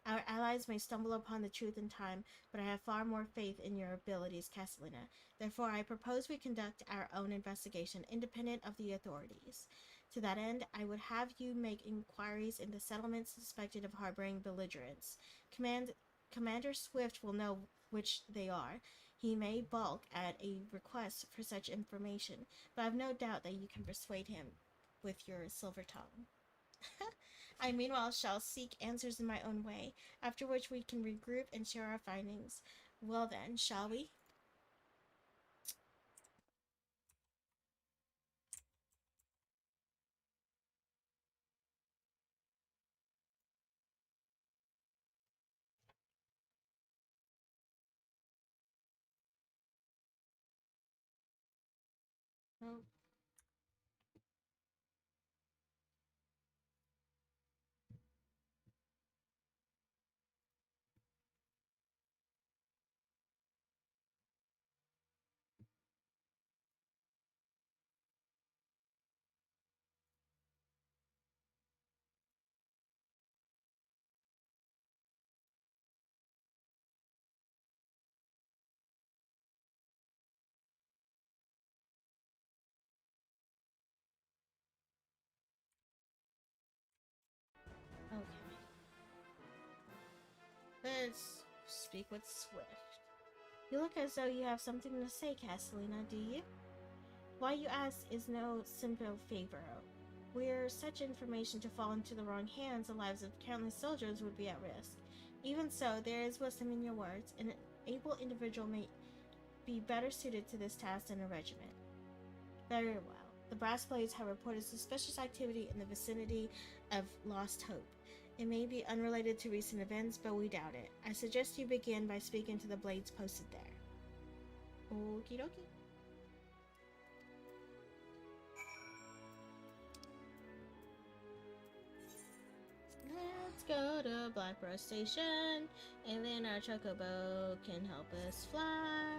Our allies may stumble upon the truth in time, but I have far more faith in your abilities, Castellina. Therefore, I propose we conduct our own investigation, independent of the authorities. To that end, I would have you make inquiries in the settlements suspected of harboring belligerents. Commander Swift will know which they are. He may balk at a request for such information, but I have no doubt that you can persuade him with your silver tongue. I meanwhile shall seek answers in my own way, after which we can regroup and share our findings. Well then, shall we? Oh. Let's speak with Swift. You look as though you have something to say, Castellina, do you? Why you ask is no simple favor. Were such information to fall into the wrong hands, the lives of countless soldiers would be at risk. Even so, there is wisdom in your words. An able individual may be better suited to this task than a regiment. Very well. The Brass Blades have reported suspicious activity in the vicinity of Lost Hope. It may be unrelated to recent events, but we doubt it. I suggest you begin by speaking to the Blades posted there. Okie dokie. Let's go to Blackborough Station, and then our chocobo can help us fly.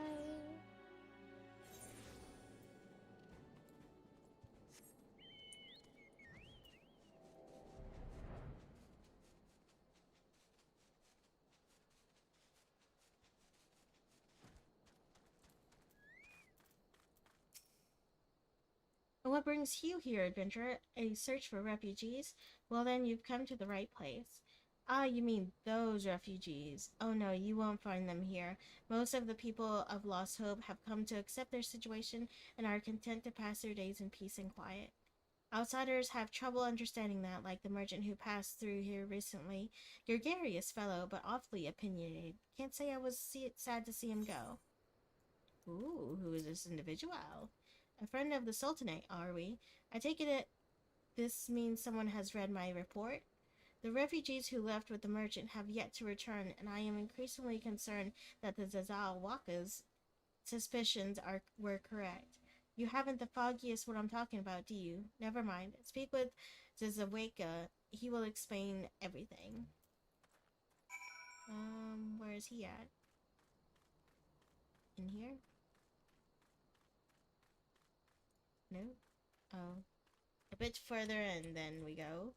What brings you here, adventurer? A search for refugees? Well then, you've come to the right place. Ah, you mean those refugees. Oh no, you won't find them here. Most of the people of Lost Hope have come to accept their situation and are content to pass their days in peace and quiet. Outsiders have trouble understanding that, like the merchant who passed through here recently. Gregarious fellow, but awfully opinionated. Can't say I was sad to see him go. Ooh, who is this individual? A friend of the Sultanate, are we? I take it this means someone has read my report? The refugees who left with the merchant have yet to return, and I am increasingly concerned that the Zazal Waka's suspicions were correct. You haven't the foggiest what I'm talking about, do you? Never mind. Speak with Zazaweka. He will explain everything. Where is he at? In here? No? Oh. A bit further and then we go.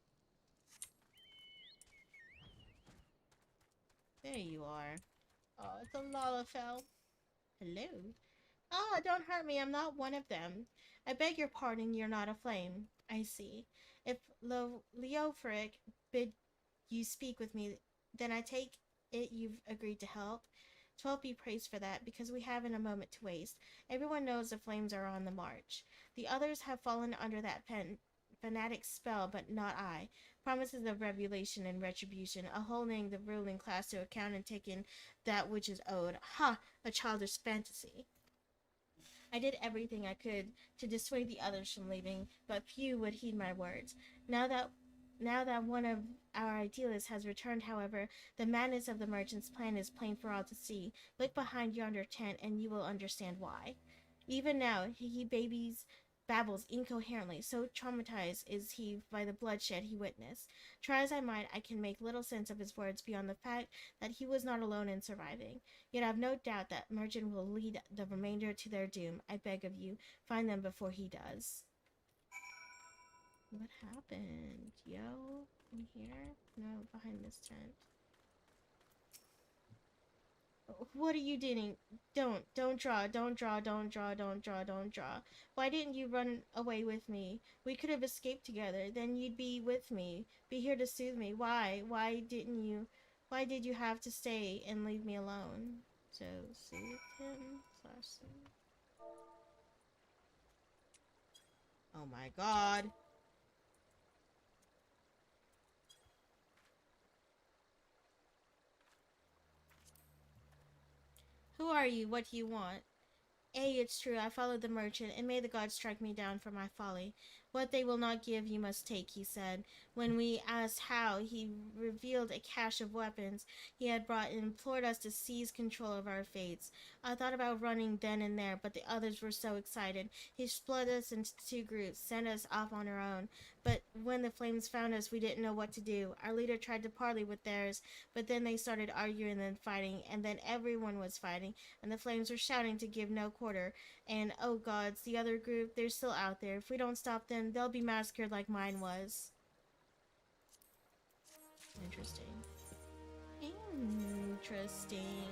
There you are. Oh, it's a Lalafell. Hello? Oh, don't hurt me. I'm not one of them. I beg your pardon, you're not a flame. I see. If Leofric bid you speak with me, then I take it you've agreed to help. 12 be praised for that, because we haven't a moment to waste. Everyone knows the flames are on the march. The others have fallen under that fanatic spell, but not I. Promises of revelation and retribution, a holding the ruling class to account and taking that which is owed. Ha! A childish fantasy. I did everything I could to dissuade the others from leaving, but few would heed my words. Now that one of our idealists has returned, however, the madness of the merchant's plan is plain for all to see. Look behind yonder tent, and you will understand why. Even now, he babbles incoherently, so traumatized is he by the bloodshed he witnessed. Try as I might, I can make little sense of his words beyond the fact that he was not alone in surviving. Yet I've no doubt that merchant will lead the remainder to their doom. I beg of you, find them before he does. What happened? Yo? In here? No, behind this tent. What are you doing? Don't draw. Why didn't you run away with me? We could have escaped together. Then you'd be with me. Be here to soothe me. Why? Why did you have to stay and leave me alone? So, soothe him / Oh my god. Who are you? What do you want? It's true, I followed the merchant, and may the gods strike me down for my folly. What they will not give, you must take, he said. When we asked how, he revealed a cache of weapons he had brought and implored us to seize control of our fates. I thought about running then and there, but the others were so excited. He split us into 2 groups, sent us off on our own. But when the flames found us, we didn't know what to do. Our leader tried to parley with theirs, but then they started arguing and fighting, and then everyone was fighting, and the flames were shouting to give no quarter. And, oh gods, the other group, they're still out there. If we don't stop them, they'll be massacred like mine was. Interesting. Interesting.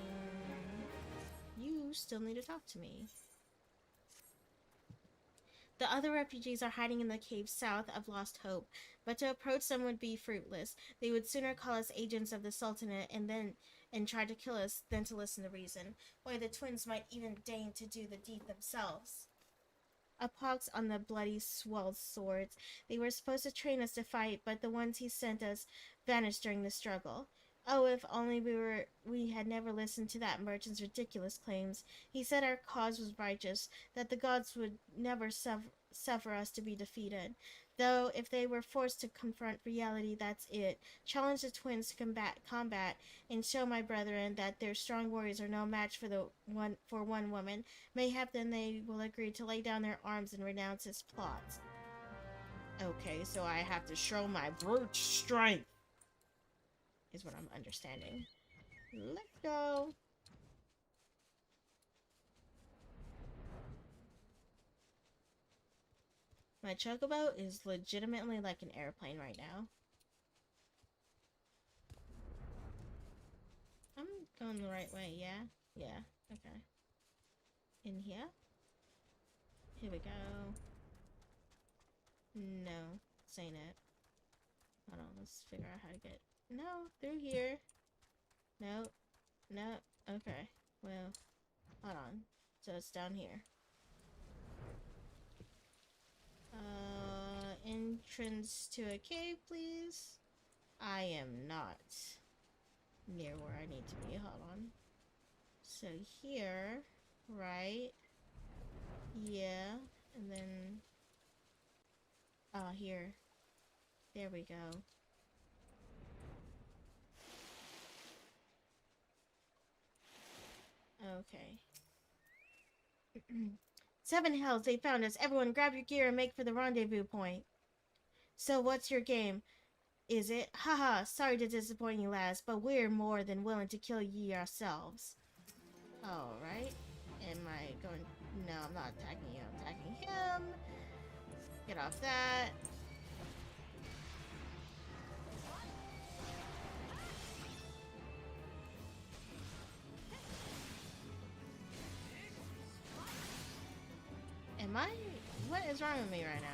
You still need to talk to me. The other refugees are hiding in the caves south of Lost Hope, but to approach them would be fruitless. They would sooner call us agents of the Sultanate, and then and tried to kill us than to listen to reason. Why, the twins might even deign to do the deed themselves. A pox on the bloody swelled swords. They were supposed to train us to fight, but the ones he sent us vanished during the struggle. Oh, if only we had never listened to that merchant's ridiculous claims. He said our cause was righteous, that the gods would never suffer us to be defeated. Though, if they were forced to confront reality, that's it. Challenge the twins to combat, and show my brethren that their strong warriors are no match for one woman. Mayhap then they will agree to lay down their arms and renounce his plots. Okay, so I have to show my brute strength, is what I'm understanding. Let's go. My chocobo is legitimately like an airplane right now. I'm going the right way, yeah? Yeah, okay. In here? Here we go. No, this ain't it. Hold on, let's figure out how to get... No, through here. No, no, okay. Well, hold on. So it's down here. Entrance to a cave, please. I am not near where I need to be. Hold on. So here, right? Yeah, and then... here. There we go. Okay. 7 hells, they found us. Everyone grab your gear and make for the rendezvous point. So what's your game? Is it? Haha, sorry to disappoint you, lads, but we're more than willing to kill ye ourselves. Alright. Am I going... No, I'm not attacking you. I'm attacking him. Get off that. Am I... What is wrong with me right now?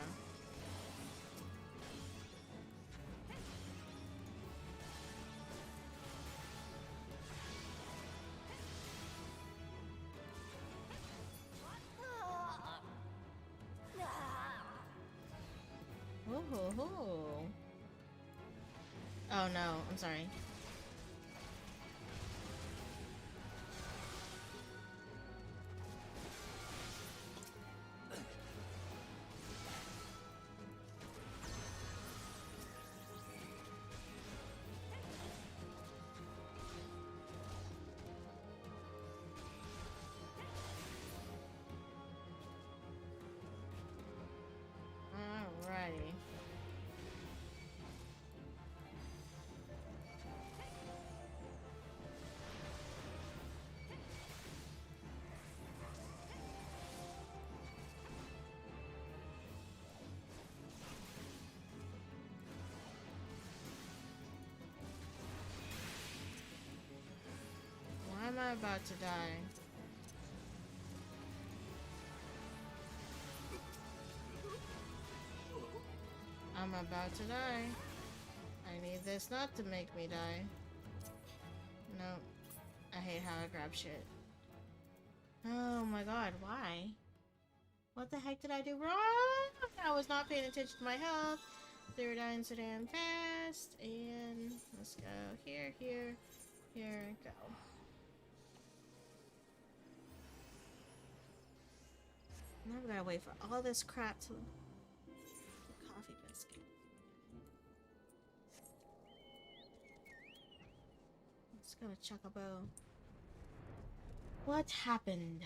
Oh, oh no, I'm sorry. Alrighty. Why am I about to die? I'm about to die. I need this not to make me die. No. I hate how I grab shit. Oh my god, why? What the heck did I do wrong? I was not paying attention to my health. They were dying so damn fast. And let's go here, here, here, go. Now we gotta wait for all this crap to... Coffee biscuit. Let's go to Chocobo. What happened?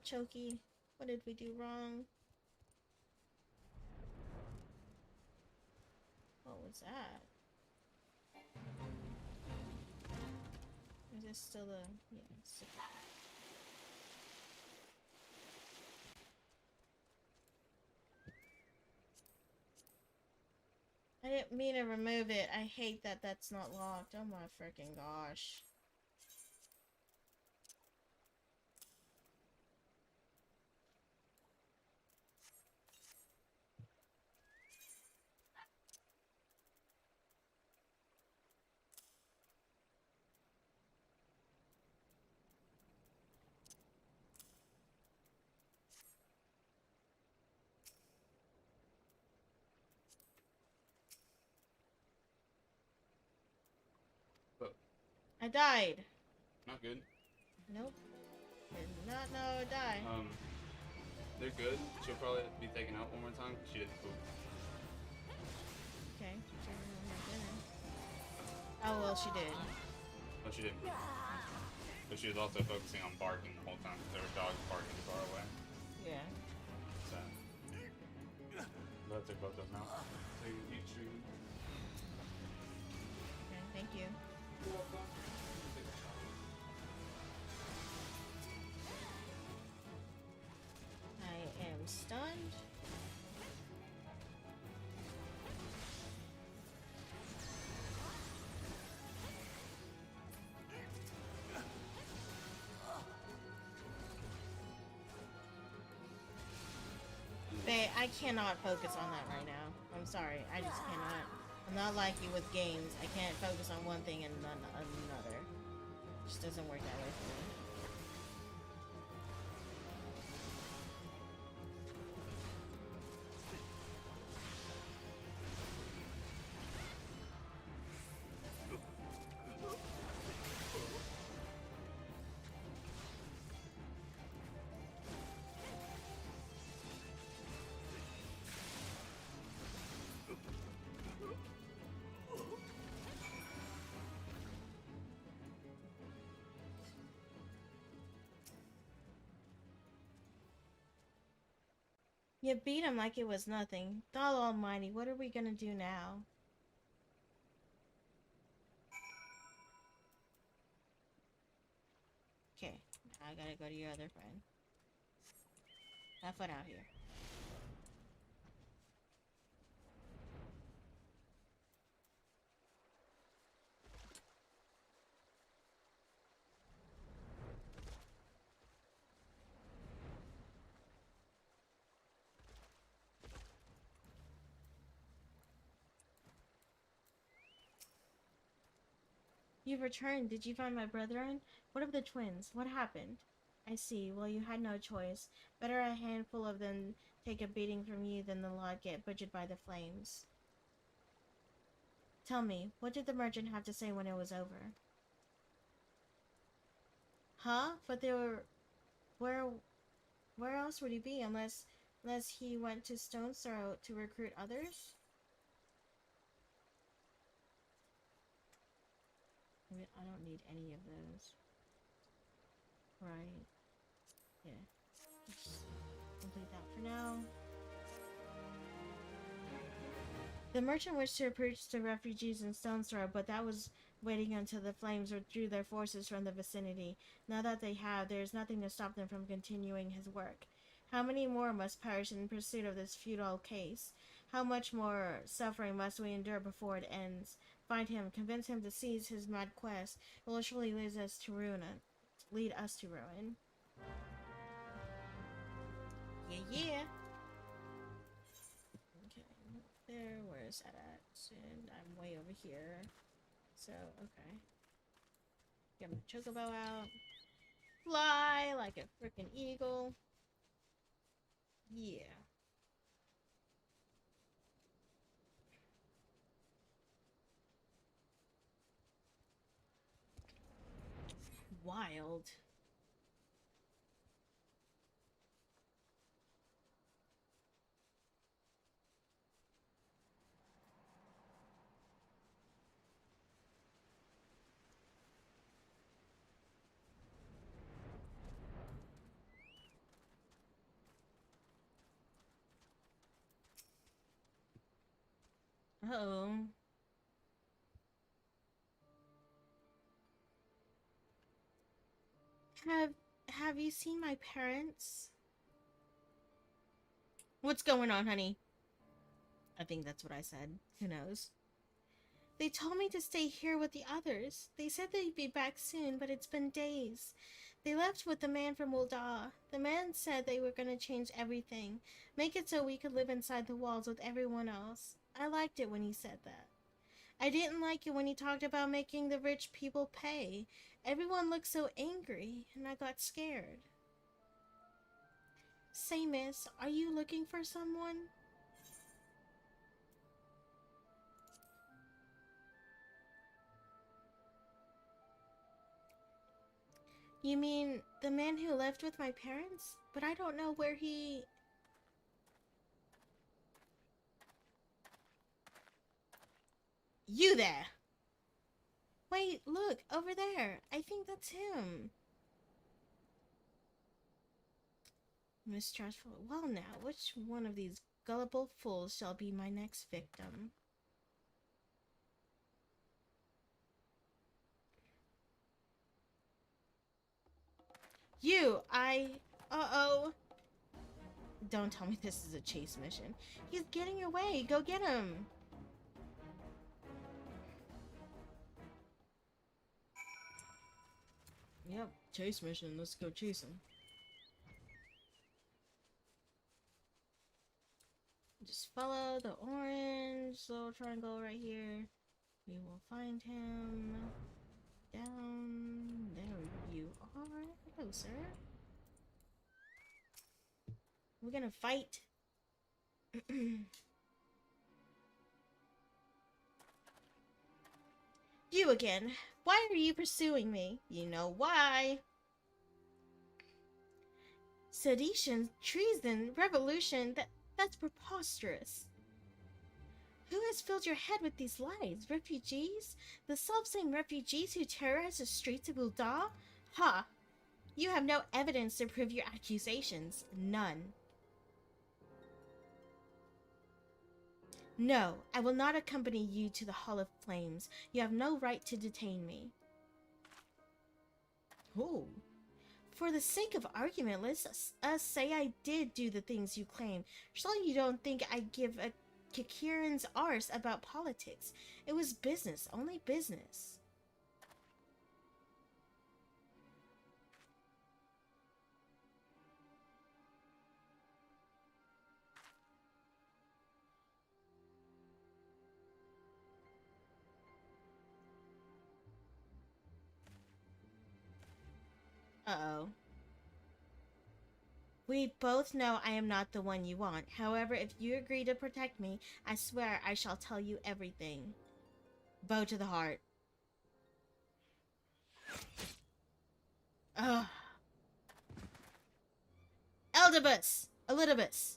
Choky, what did we do wrong? What was that? Is this still the... Yeah, it's still... I didn't mean to remove it. I hate that that's not locked. Oh my freaking gosh. I died. Not good. Nope. Did not know I died. They're good. She'll probably be taken out one more time. She didn't poop. Okay. Oh, well, she did. Oh, she didn't poop. But she was also focusing on barking the whole time. There were dogs barking far away. Yeah. So. Let's take both of them out. So you eat treat. Okay, thank you. I am stunned. Babe, I cannot focus on that right now. I'm sorry, I just cannot. I'm not like you with games. I can't focus on one thing and none another. It just doesn't work that way for me. You beat him like it was nothing. God Almighty, what are we gonna do now? Okay, now I gotta go to your other friend. Have fun out here. You've returned. Did you find my brethren? What of the twins? What happened? I see. Well, you had no choice. Better a handful of them take a beating from you than the lot get butchered by the flames. Tell me, what did the merchant have to say when it was over? Huh? But they were... Where else would he be unless he went to Stone's Throw to recruit others? I don't need any of those. Right. Yeah. Let's complete that for now. The merchant wished to approach the refugees in Stone's Throw, but that was waiting until the flames withdrew their forces from the vicinity. Now that they have, there is nothing to stop them from continuing his work. How many more must perish in pursuit of this futile case? How much more suffering must we endure before it ends? Find him, convince him to cease his mad quest. It will surely lead us to ruin. Yeah. Okay, there. Where's that at? And I'm way over here. So, okay. Get my chocobo out. Fly like a freaking eagle. Yeah. Wild. Uh-oh. Have you seen my parents? What's going on, honey? I think that's what I said. Who knows? They told me to stay here with the others. They said they'd be back soon, but it's been days. They left with the man from Ul'dah. The man said they were going to change everything, make it so we could live inside the walls with everyone else. I liked it when he said that. I didn't like it when he talked about making the rich people pay. Everyone looked so angry, and I got scared. Say, miss, are you looking for someone? You mean the man who lived with my parents? But I don't know where he... You there! Wait, look, over there. I think that's him. Mistrustful. Well now, which one of these gullible fools shall be my next victim? Uh-oh. Don't tell me this is a chase mission. He's getting away. Go get him. Yep, chase mission. Let's go chase him. Just follow the orange little triangle right here. We will find him. Down. There you are. Hello, sir. We're gonna fight. You again. Why are you pursuing me? You know why. Sedition, treason, revolution, that's preposterous. Who has filled your head with these lies? Refugees? The self-same refugees who terrorize the streets of Ul'dah? Ha! You have no evidence to prove your accusations. None. No, I will not accompany you to the Hall of Flames. You have no right to detain me. Oh. For the sake of argument, let's say I did do the things you claim. Surely you don't think I give a Kikiran's arse about politics. It was business, only business. Uh-oh. We both know I am not the one you want. However, if you agree to protect me, I swear I shall tell you everything. Bow to the heart. Ugh. Eldibus! Elidibus!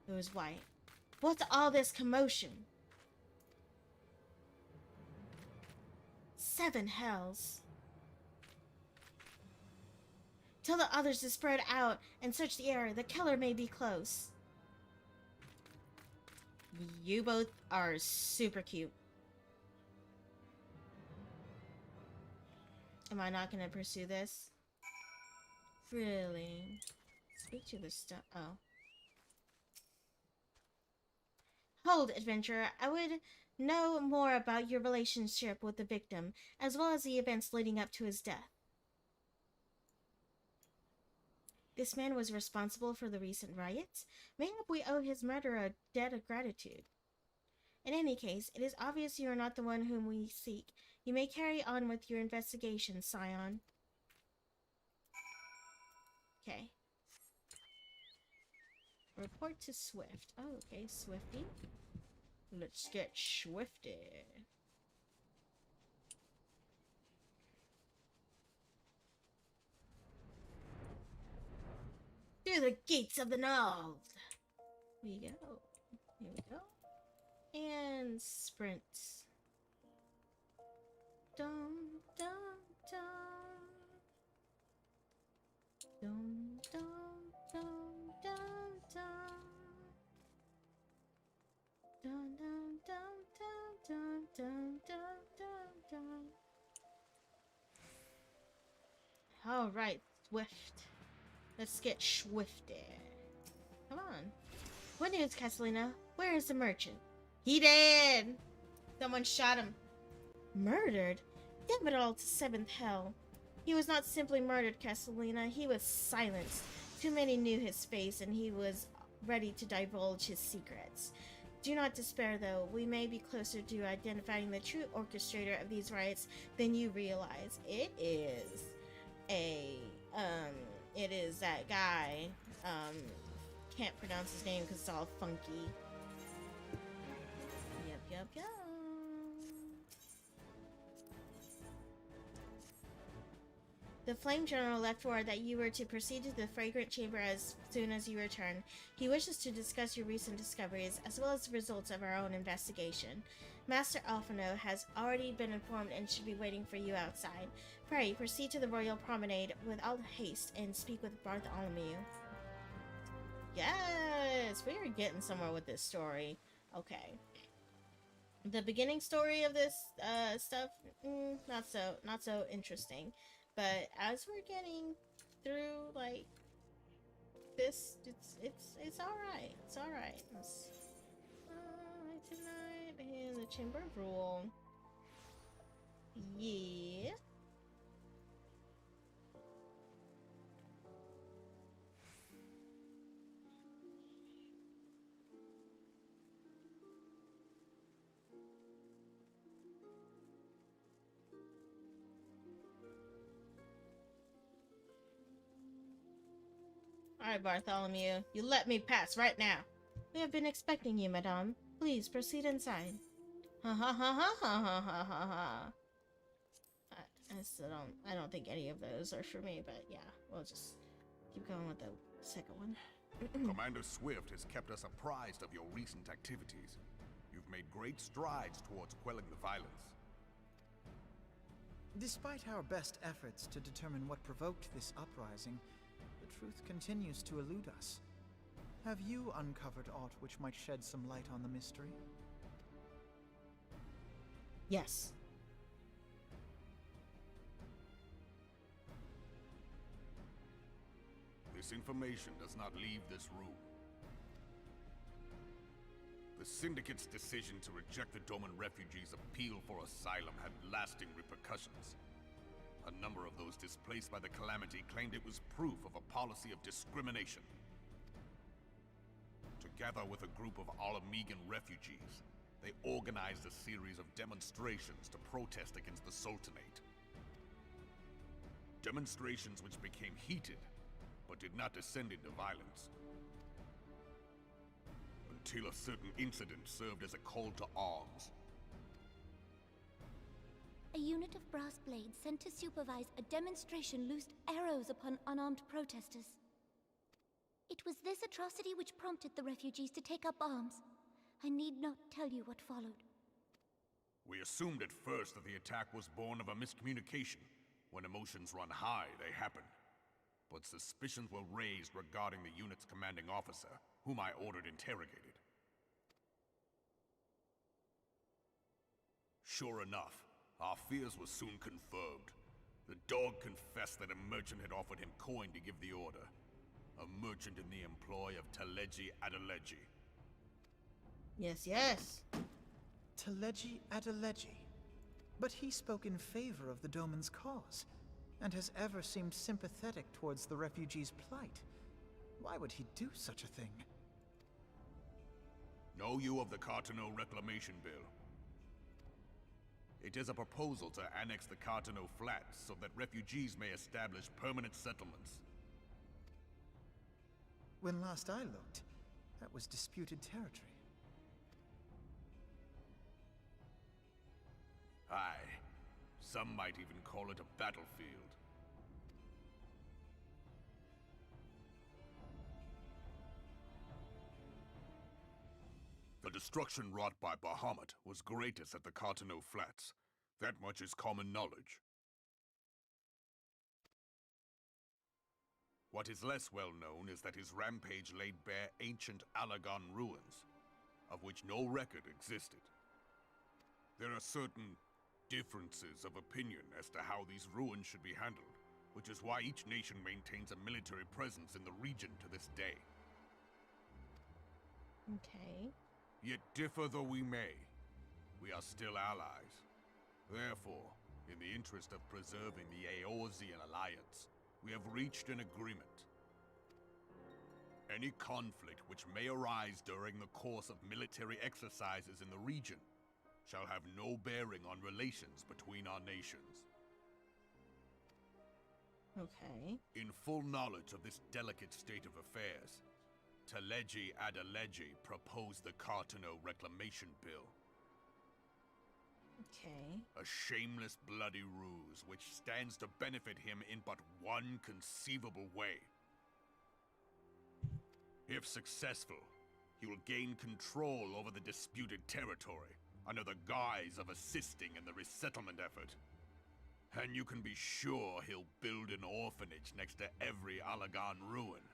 It was white. What's all this commotion? 7 hells. Tell the others to spread out and search the area. The killer may be close. You both are super cute. Am I not gonna pursue this? Really? Speak to the stuff. Oh. Hold, adventurer. I would know more about your relationship with the victim, as well as the events leading up to his death. This man was responsible for the recent riots. Mayhap we owe his murderer a debt of gratitude. In any case, it is obvious you are not the one whom we seek. You may carry on with your investigation, Scion. Okay. Report to Swift. Oh, okay, Swifty. Let's get swifty. Through the gates of the North. Here we go. Here we go. And sprint. Dum dum dum. Dum dum dum dum dum. Dum dum dum dum dum dum dum dum. All right, Swift. Let's get swifted. Come on. What news, Castellina? Where is the merchant? He dead! Someone shot him. Murdered? Damn it all to 7th hell. He was not simply murdered, Castellina. He was silenced. Too many knew his face, and he was ready to divulge his secrets. Do not despair, though. We may be closer to identifying the true orchestrator of these riots than you realize. It is that guy. Can't pronounce his name because it's all funky. Yep. The Flame General left word that you were to proceed to the Fragrant Chamber as soon as you return. He wishes to discuss your recent discoveries, as well as the results of our own investigation. Master Alphino has already been informed and should be waiting for you outside. Pray, proceed to the Royal Promenade with all haste and speak with Bartholomew. Yes! We are getting somewhere with this story. Okay. The beginning story of this stuff, not so interesting. But as we're getting through, like, this, it's alright. It's alright. Tonight in the Chamber of Rule. Yeah. Alright, Bartholomew. You let me pass right now. We have been expecting you, madame. Please proceed inside. Ha ha ha ha ha ha ha ha ha. I don't think any of those are for me, but yeah, we'll just keep going with the second one. Commander Swift has kept us apprised of your recent activities. You've made great strides towards quelling the violence. Despite our best efforts to determine what provoked this uprising, the truth continues to elude us. Have you uncovered aught which might shed some light on the mystery? Yes. This information does not leave this room. The Syndicate's decision to reject the Doman refugees' appeal for asylum had lasting repercussions. A number of those displaced by the Calamity claimed it was proof of a policy of discrimination. Together with a group of Alamegan refugees, they organized a series of demonstrations to protest against the Sultanate. Demonstrations which became heated, but did not descend into violence. Until a certain incident served as a call to arms. A unit of brass blades sent to supervise a demonstration loosed arrows upon unarmed protesters. It was this atrocity which prompted the refugees to take up arms. I need not tell you what followed. We assumed at first that the attack was born of a miscommunication. When emotions run high, they happen. But suspicions were raised regarding the unit's commanding officer, whom I ordered interrogated. Sure enough, our fears were soon confirmed. The dog confessed that a merchant had offered him coin to give the order. A merchant in the employ of Teleji Adeleji. Yes, yes. Teleji Adeleji. But he spoke in favor of the Doman's cause, and has ever seemed sympathetic towards the refugees' plight. Why would he do such a thing? Know you of the Cartano Reclamation Bill? It is a proposal to annex the Cartano Flats so that refugees may establish permanent settlements. When last I looked, that was disputed territory. Aye. Some might even call it a battlefield. The destruction wrought by Bahamut was greatest at the Cartano Flats. That much is common knowledge. What is less well known is that his rampage laid bare ancient Alagon ruins, of which no record existed. There are certain differences of opinion as to how these ruins should be handled, which is why each nation maintains a military presence in the region to this day. Okay. Yet differ though we may, we are still allies. Therefore, in the interest of preserving the Eorzean alliance, we have reached an agreement. Any conflict which may arise during the course of military exercises in the region shall have no bearing on relations between our nations. Okay. In full knowledge of this delicate state of affairs, Teleji Adeleji proposed the Cartano Reclamation Bill. Okay. A shameless, bloody ruse which stands to benefit him in but one conceivable way. If successful, he will gain control over the disputed territory under the guise of assisting in the resettlement effort. And you can be sure he'll build an orphanage next to every Allagan ruin.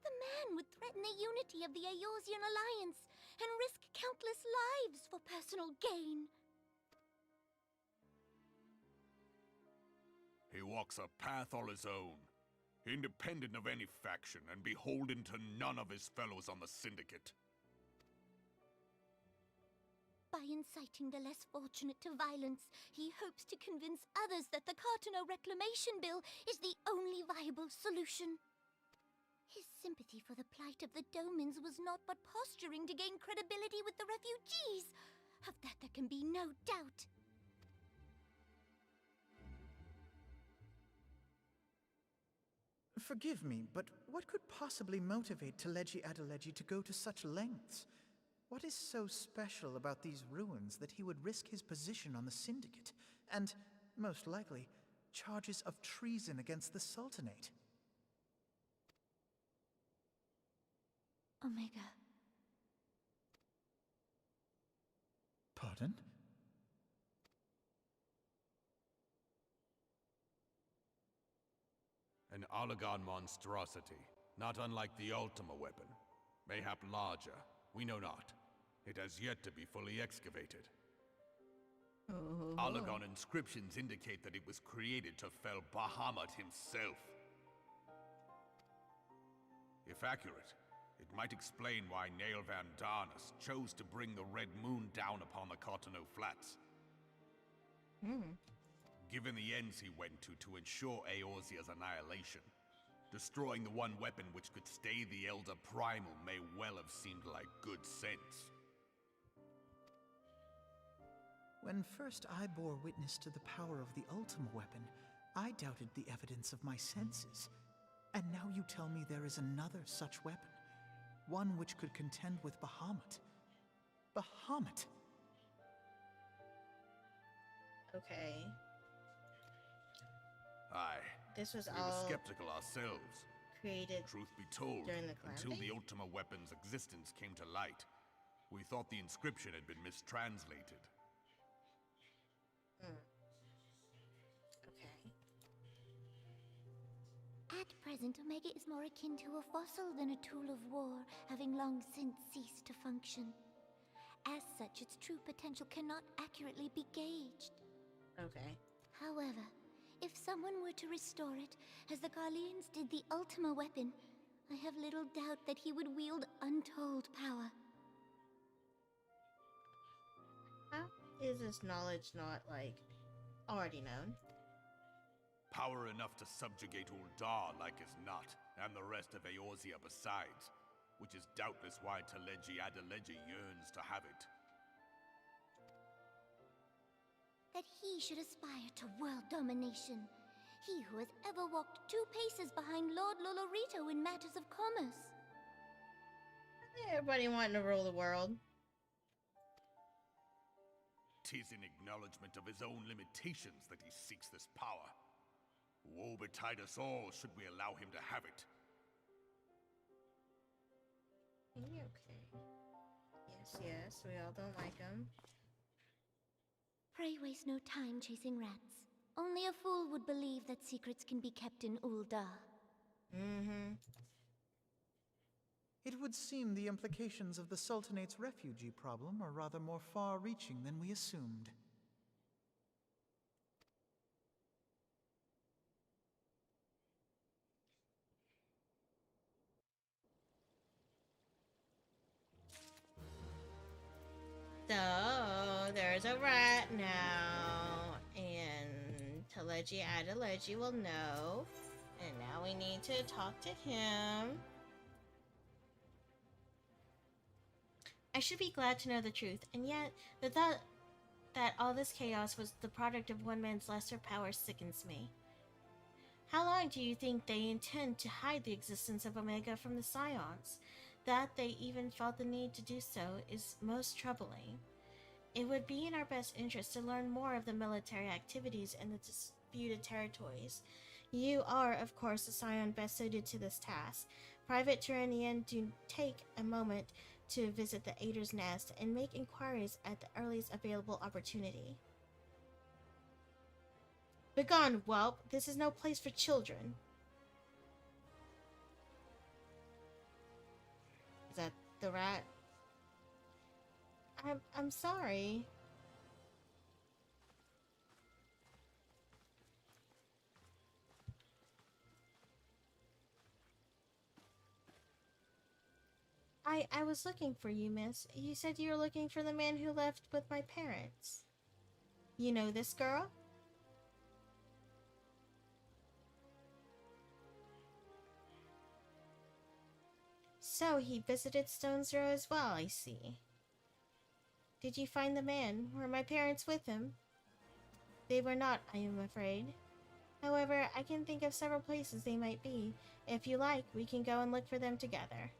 The man would threaten the unity of the Eorzean Alliance and risk countless lives for personal gain. He walks a path all his own, independent of any faction and beholden to none of his fellows on the Syndicate. By inciting the less fortunate to violence, he hopes to convince others that the Cartano Reclamation Bill is the only viable solution. His sympathy for the plight of the Domins was not but posturing to gain credibility with the refugees. Of that there can be no doubt. Forgive me, but what could possibly motivate Teleji Adeleji to go to such lengths? What is so special about these ruins that he would risk his position on the Syndicate, and, most likely, charges of treason against the Sultanate? Omega. Pardon? An Allagan monstrosity, not unlike the Ultima weapon. Mayhap larger, we know not. It has yet to be fully excavated. Allagan inscriptions indicate that it was created to fell Bahamut himself. If accurate, it might explain why Nail Van Darnus chose to bring the Red Moon down upon the Cartano Flats. Given the ends he went to ensure Eorzea's annihilation, destroying the one weapon which could stay the Elder Primal may well have seemed like good sense. When first I bore witness to the power of the Ultima weapon, I doubted the evidence of my senses. And now you tell me there is another such weapon, one which could contend with Bahamut. Bahamut! Okay. Aye. This was we all were skeptical ourselves. created Truth be told, during the until calamity? the Ultima weapon's existence came to light, we thought the inscription had been mistranslated. Okay. At present, Omega is more akin to a fossil than a tool of war, having long since ceased to function. As such, its true potential cannot accurately be gauged. Okay. However, if someone were to restore it, as the Garleans did the Ultima weapon, I have little doubt that he would wield untold power. How is this knowledge not, like, already known? Power enough to subjugate Uldar like as not, and the rest of Eorzea besides, which is doubtless why Teleji Adeleji yearns to have it. That he should aspire to world domination. He who has ever walked 2 paces behind Lord Lolorito in matters of commerce. Everybody wanting to rule the world. 'Tis in acknowledgement of his own limitations that he seeks this power. Woe betide us all should we allow him to have it. Okay. Yes, we all don't like him. Pray waste no time chasing rats. Only a fool would believe that secrets can be kept in Uldar. It would seem the implications of the Sultanate's refugee problem are rather more far-reaching than we assumed. So, there's a rat now, and Teleji Adeleji will know, and now we need to talk to him. I should be glad to know the truth, and yet the thought that all this chaos was the product of one man's lesser power sickens me. How long do you think they intend to hide the existence of Omega from the Scions? That they even felt the need to do so is most troubling. It would be in our best interest to learn more of the military activities in the disputed territories. You are, of course, the scion best suited to this task. Private Tyrannian, do take a moment to visit the Aider's Nest and make inquiries at the earliest available opportunity. Begone, whelp! This is no place for children. Is that the rat? I'm sorry. I was looking for you, miss. You said you were looking for the man who left with my parents. You know this girl? So he visited Stone's Row as well, I see. Did you find the man? Were my parents with him? They were not, I am afraid. However, I can think of several places they might be. If you like, we can go and look for them together.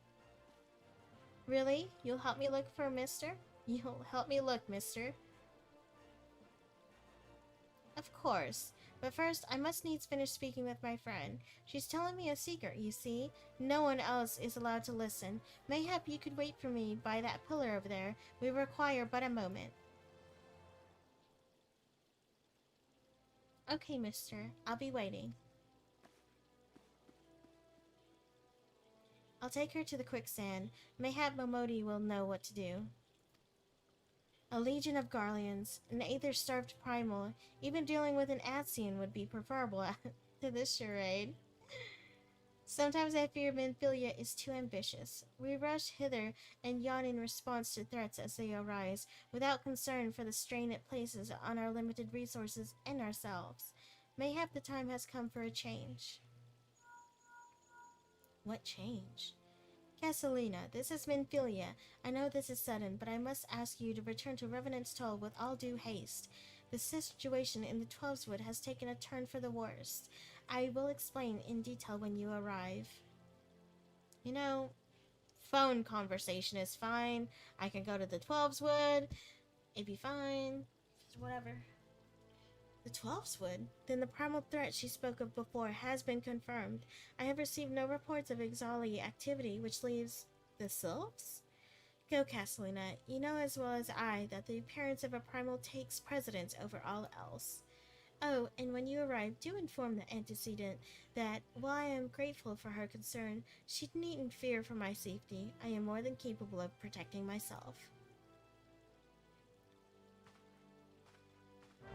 Really? You'll help me look for Mister? You'll help me look, Mister? Of course. But first, I must needs finish speaking with my friend. She's telling me a secret, you see. No one else is allowed to listen. Mayhap you could wait for me by that pillar over there. We require but a moment. Okay, mister. I'll be waiting. I'll take her to the quicksand. Mayhap Momodi will know what to do. A legion of Garleans, an Aether-starved primal, even dealing with an Atsian would be preferable to this charade. Sometimes I fear Minfilia is too ambitious. We rush hither and yon in response to threats as they arise, without concern for the strain it places on our limited resources and ourselves. Mayhap the time has come for a change. What change? Castellina, this is Minfilia. I know this is sudden, but I must ask you to return to Revenant's Toll with all due haste. The situation in the Twelveswood has taken a turn for the worst. I will explain in detail when you arrive. You know, phone conversation is fine. I can go to the Twelveswood. It'd be fine. Whatever. The Twelveswood? Then the primal threat she spoke of before has been confirmed. I have received no reports of Exali activity, which leaves the Sylphs? Go, Castellina. You know as well as I that the appearance of a primal takes precedence over all else. Oh, and when you arrive, do inform the antecedent that, while I am grateful for her concern, she needn't fear for my safety. I am more than capable of protecting myself.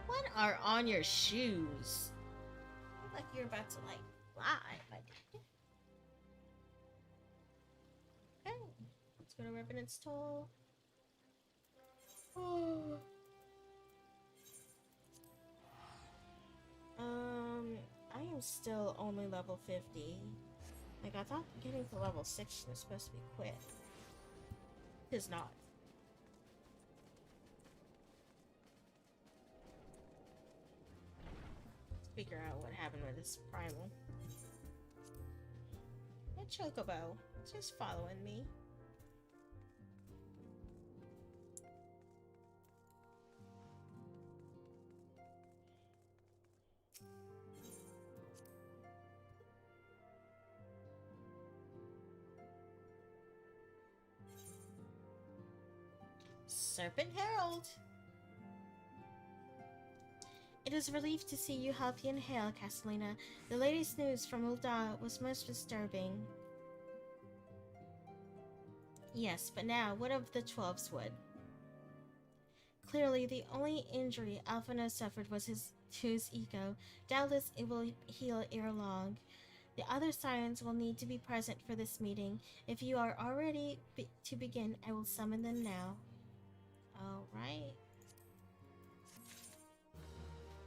What are on your shoes? Look like you're about to, like, fly, but... Okay, let's go to Revenant's Toll. Oh. I am still only level 50. Like, I thought getting to level 60 was supposed to be quick. It is not. Let's figure out what happened with this primal. That chocobo. It's just following me. Serpent Herald! It is a relief to see you healthy and hale, Castellina. The latest news from Ul'dah was most disturbing. Yes, but now, what of the Twelveswood? Clearly, the only injury Alphino suffered was to his ego. Doubtless it will heal ere long. The other scions will need to be present for this meeting. If you are all ready to begin, I will summon them now. Alright.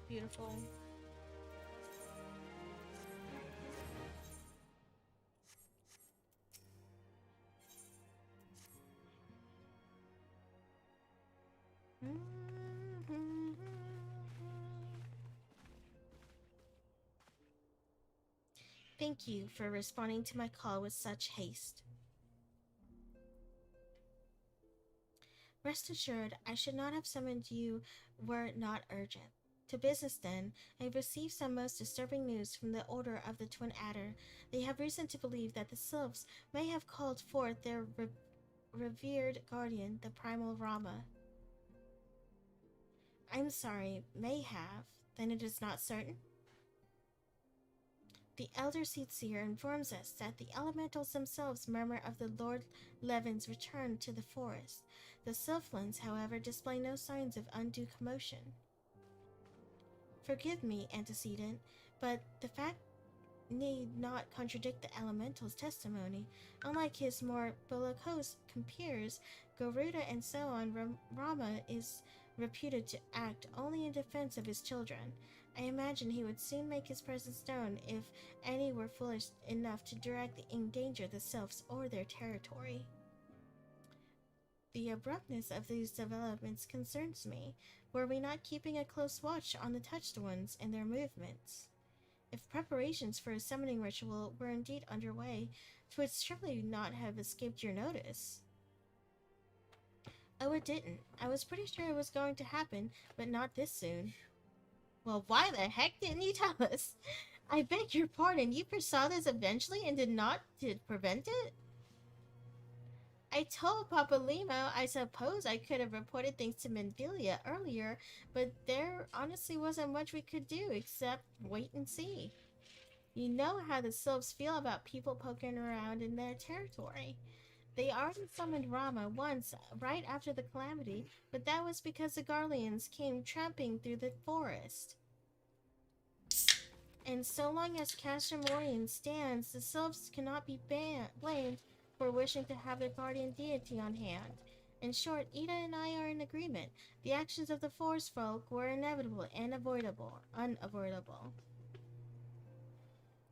Beautiful. Thank you for responding to my call with such haste. Rest assured, I should not have summoned you were it not urgent. To business, then. I have received some most disturbing news from the Order of the Twin Adder. They have reason to believe that the sylphs may have called forth their revered guardian, the primal Rama. I'm sorry, may have. Then it is not certain? The Elder Seer informs us that the elementals themselves murmur of the Lord Levin's return to the forest. The Sylphlands, however, display no signs of undue commotion. Forgive me, antecedent, but the fact need not contradict the elemental's testimony. Unlike his more bellicose compeers, Garuda and so on, Rama is reputed to act only in defense of his children. I imagine he would soon make his presence known if any were foolish enough to directly endanger the sylphs or their territory. The abruptness of these developments concerns me. Were we not keeping a close watch on the touched ones and their movements? If preparations for a summoning ritual were indeed underway, 'twould surely not have escaped your notice. Oh, it didn't. I was pretty sure it was going to happen, but not this soon. Well, why the heck didn't you tell us? I beg your pardon, you foresaw this eventually and did prevent it? I told Papa Limo I suppose I could have reported things to Mendelia earlier, but there honestly wasn't much we could do except wait and see. You know how the sylphs feel about people poking around in their territory. They already summoned Rama once, right after the calamity, but that was because the Garleans came tramping through the forest. And so long as Castramorian stands, the sylphs cannot be blamed for wishing to have their guardian deity on hand. In short, Ida and I are in agreement. The actions of the forest folk were inevitable and unavoidable.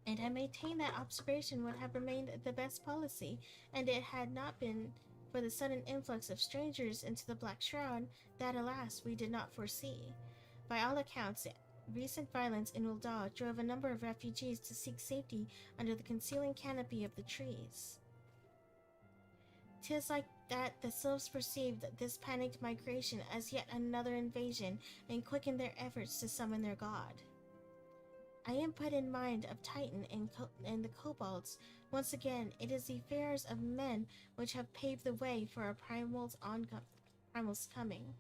And I maintain that observation would have remained the best policy, and it had not been for the sudden influx of strangers into the Black Shroud that, alas, we did not foresee. By all accounts, recent violence in Ul'dah drove a number of refugees to seek safety under the concealing canopy of the trees. 'Tis like that the sylphs perceived this panicked migration as yet another invasion and quickened their efforts to summon their god. I am put in mind of Titan and the kobolds. Once again, it is the affairs of men which have paved the way for a primal's coming.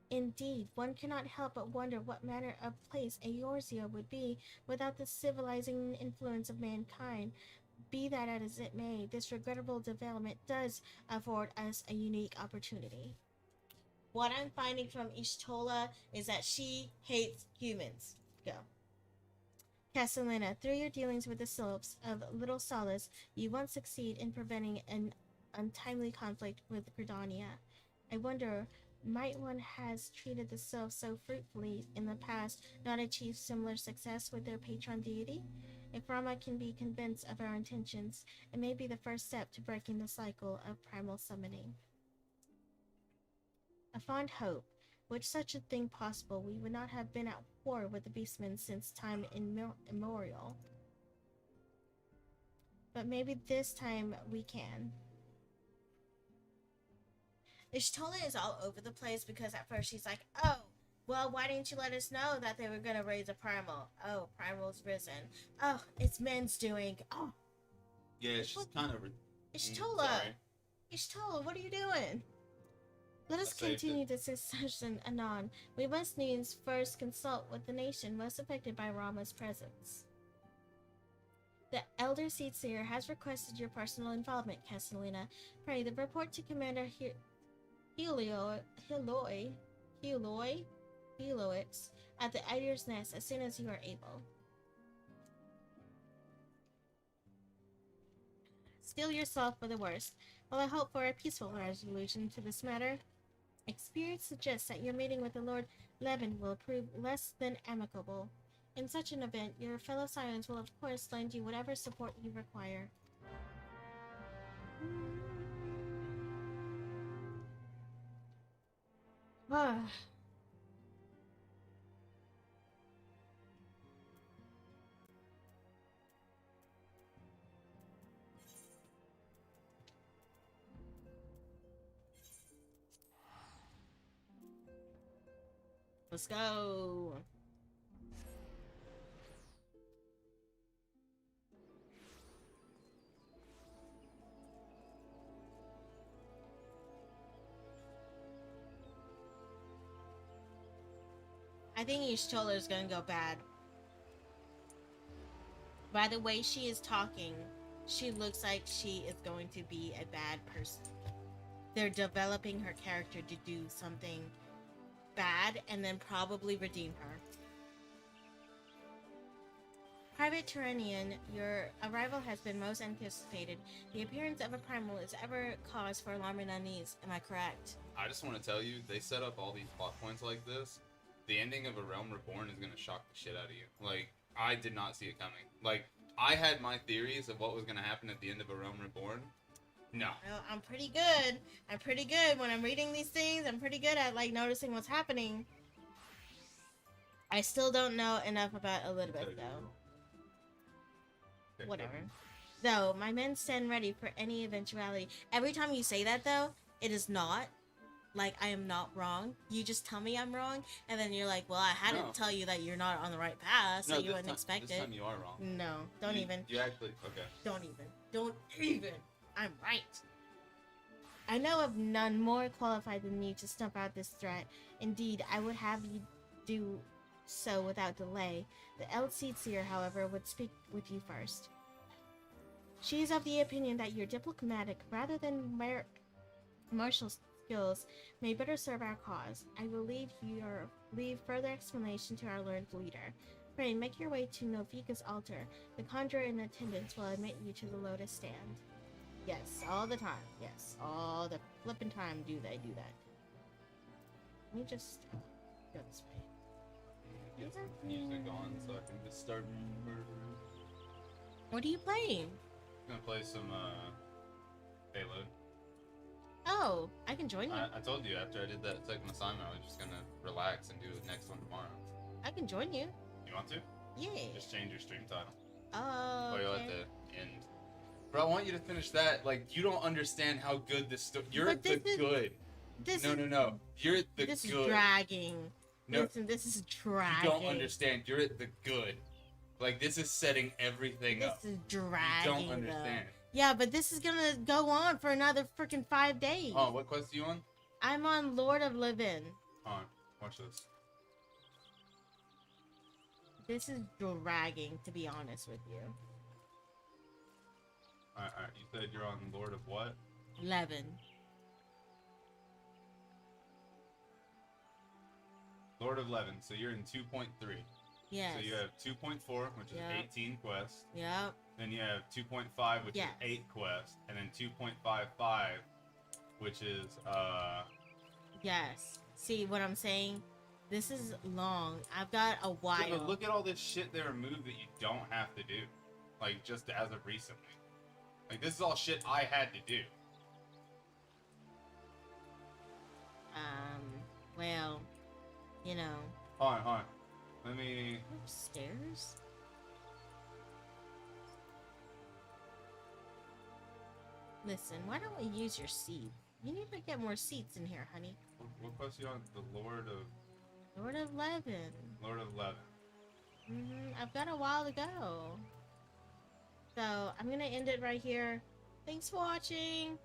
Indeed, one cannot help but wonder what manner of place Eorzea would be without the civilizing influence of mankind. Be that as it may, this regrettable development does afford us a unique opportunity. What I'm finding from Y'shtola is that she hates humans. Go. Castellina, through your dealings with the sylphs of little solace, you once succeed in preventing an untimely conflict with Gridania. I wonder, might one has treated the sylphs so fruitfully in the past not achieve similar success with their patron deity? If Rama can be convinced of our intentions, it may be the first step to breaking the cycle of primal summoning. A fond hope. Were such a thing possible, we would not have been at war with the beastmen since time immemorial. But maybe this time we can. Y'shtola is all over the place because at first she's like, oh, well, why didn't you let us know that they were going to raise a primal? Oh, primal's risen. Oh, it's men's doing. Oh. Yeah, she's kind of... Y'shtola, what are you doing? Let us continue this discussion anon. We must needs first consult with the nation most affected by Rama's presence. The Elder Seer has requested your personal involvement, Castellina. Pray, the report to Commander Heloix at the Editor's Nest as soon as you are able. Steel yourself for the worst. While I hope for a peaceful resolution to this matter, experience suggests that your meeting with the Lord Levin will prove less than amicable. In such an event, your fellow Scions will of course lend you whatever support you require. Let's go. I think Ishtola is gonna go bad. By the way she is talking, she looks like she is going to be a bad person. They're developing her character to do something bad and then probably redeem her. Private Tyrannian, your arrival has been most anticipated. The appearance of a primal is ever cause for alarm and unease. Am I correct? I just want to tell you, they set up all these plot points like this. The ending of A Realm Reborn is going to shock the shit out of you. Like, I did not see it coming. Like, I had my theories of what was going to happen at the end of A Realm Reborn. No. Well, I'm pretty good. I'm pretty good when I'm reading these things. I'm pretty good at, like, noticing what's happening. I still don't know enough about Elizabeth, though. Whatever. Though, my men stand ready for any eventuality. Every time you say that, though, it is not. Like, I am not wrong. You just tell me I'm wrong, and then you're like, well, I had to tell you that you're not on the right path, so you wouldn't expect it. This time you are wrong. No, don't even. You actually, okay. Don't even. I'm right. I know of none more qualified than you to snuff out this threat. Indeed, I would have you do so without delay. The Seer, however, would speak with you first. She is of the opinion that your diplomatic rather than martial skills may better serve our cause. I will leave further explanation to our learned leader. Pray, make your way to Novika's altar. The conjurer in attendance will admit you to the lotus stand. Yes, all the time. Yes, all the flippin' time do they do that. Let me just go this way. Get some music on so I can just start murdering. What are you playing? I'm gonna play some Payload. Oh, I can join you. I told you after I did that second assignment, I was just gonna relax and do the next one tomorrow. I can join you. You want to? Yeah. Just change your stream title. Oh. Or you'll at the end. Bro, I want you to finish that. Like, you don't understand how good this story. You're the good. No. You're the good. This is dragging. No. Listen, this is dragging. You don't understand. You're at the good. Like, this is setting everything up. This is dragging. You don't understand. Yeah, but this is gonna go on for another freaking 5 days. Oh, what quest are you on? I'm on Lord of Livin. Hold on. Watch this. This is dragging, to be honest with you. Alright. You said you're on Lord of what? 11. Lord of 11. So you're in 2.3. Yes. So you have 2.4, which is 18 quests. Yep. Then you have 2.5, which is 8 quests. And then 2.55, which is, Yes. See what I'm saying? This is long. I've got a while. Yeah, but look at all this shit they removed that you don't have to do. Like, just as of recently. Like, this is all shit I had to do. Well, you know. Hold on. Let me... Upstairs? Listen, why don't we use your seat? You need to get more seats in here, honey. What quest are you on? The Lord of 11. Lord of 11. I've got a while to go. So, I'm gonna end it right here. Thanks for watching!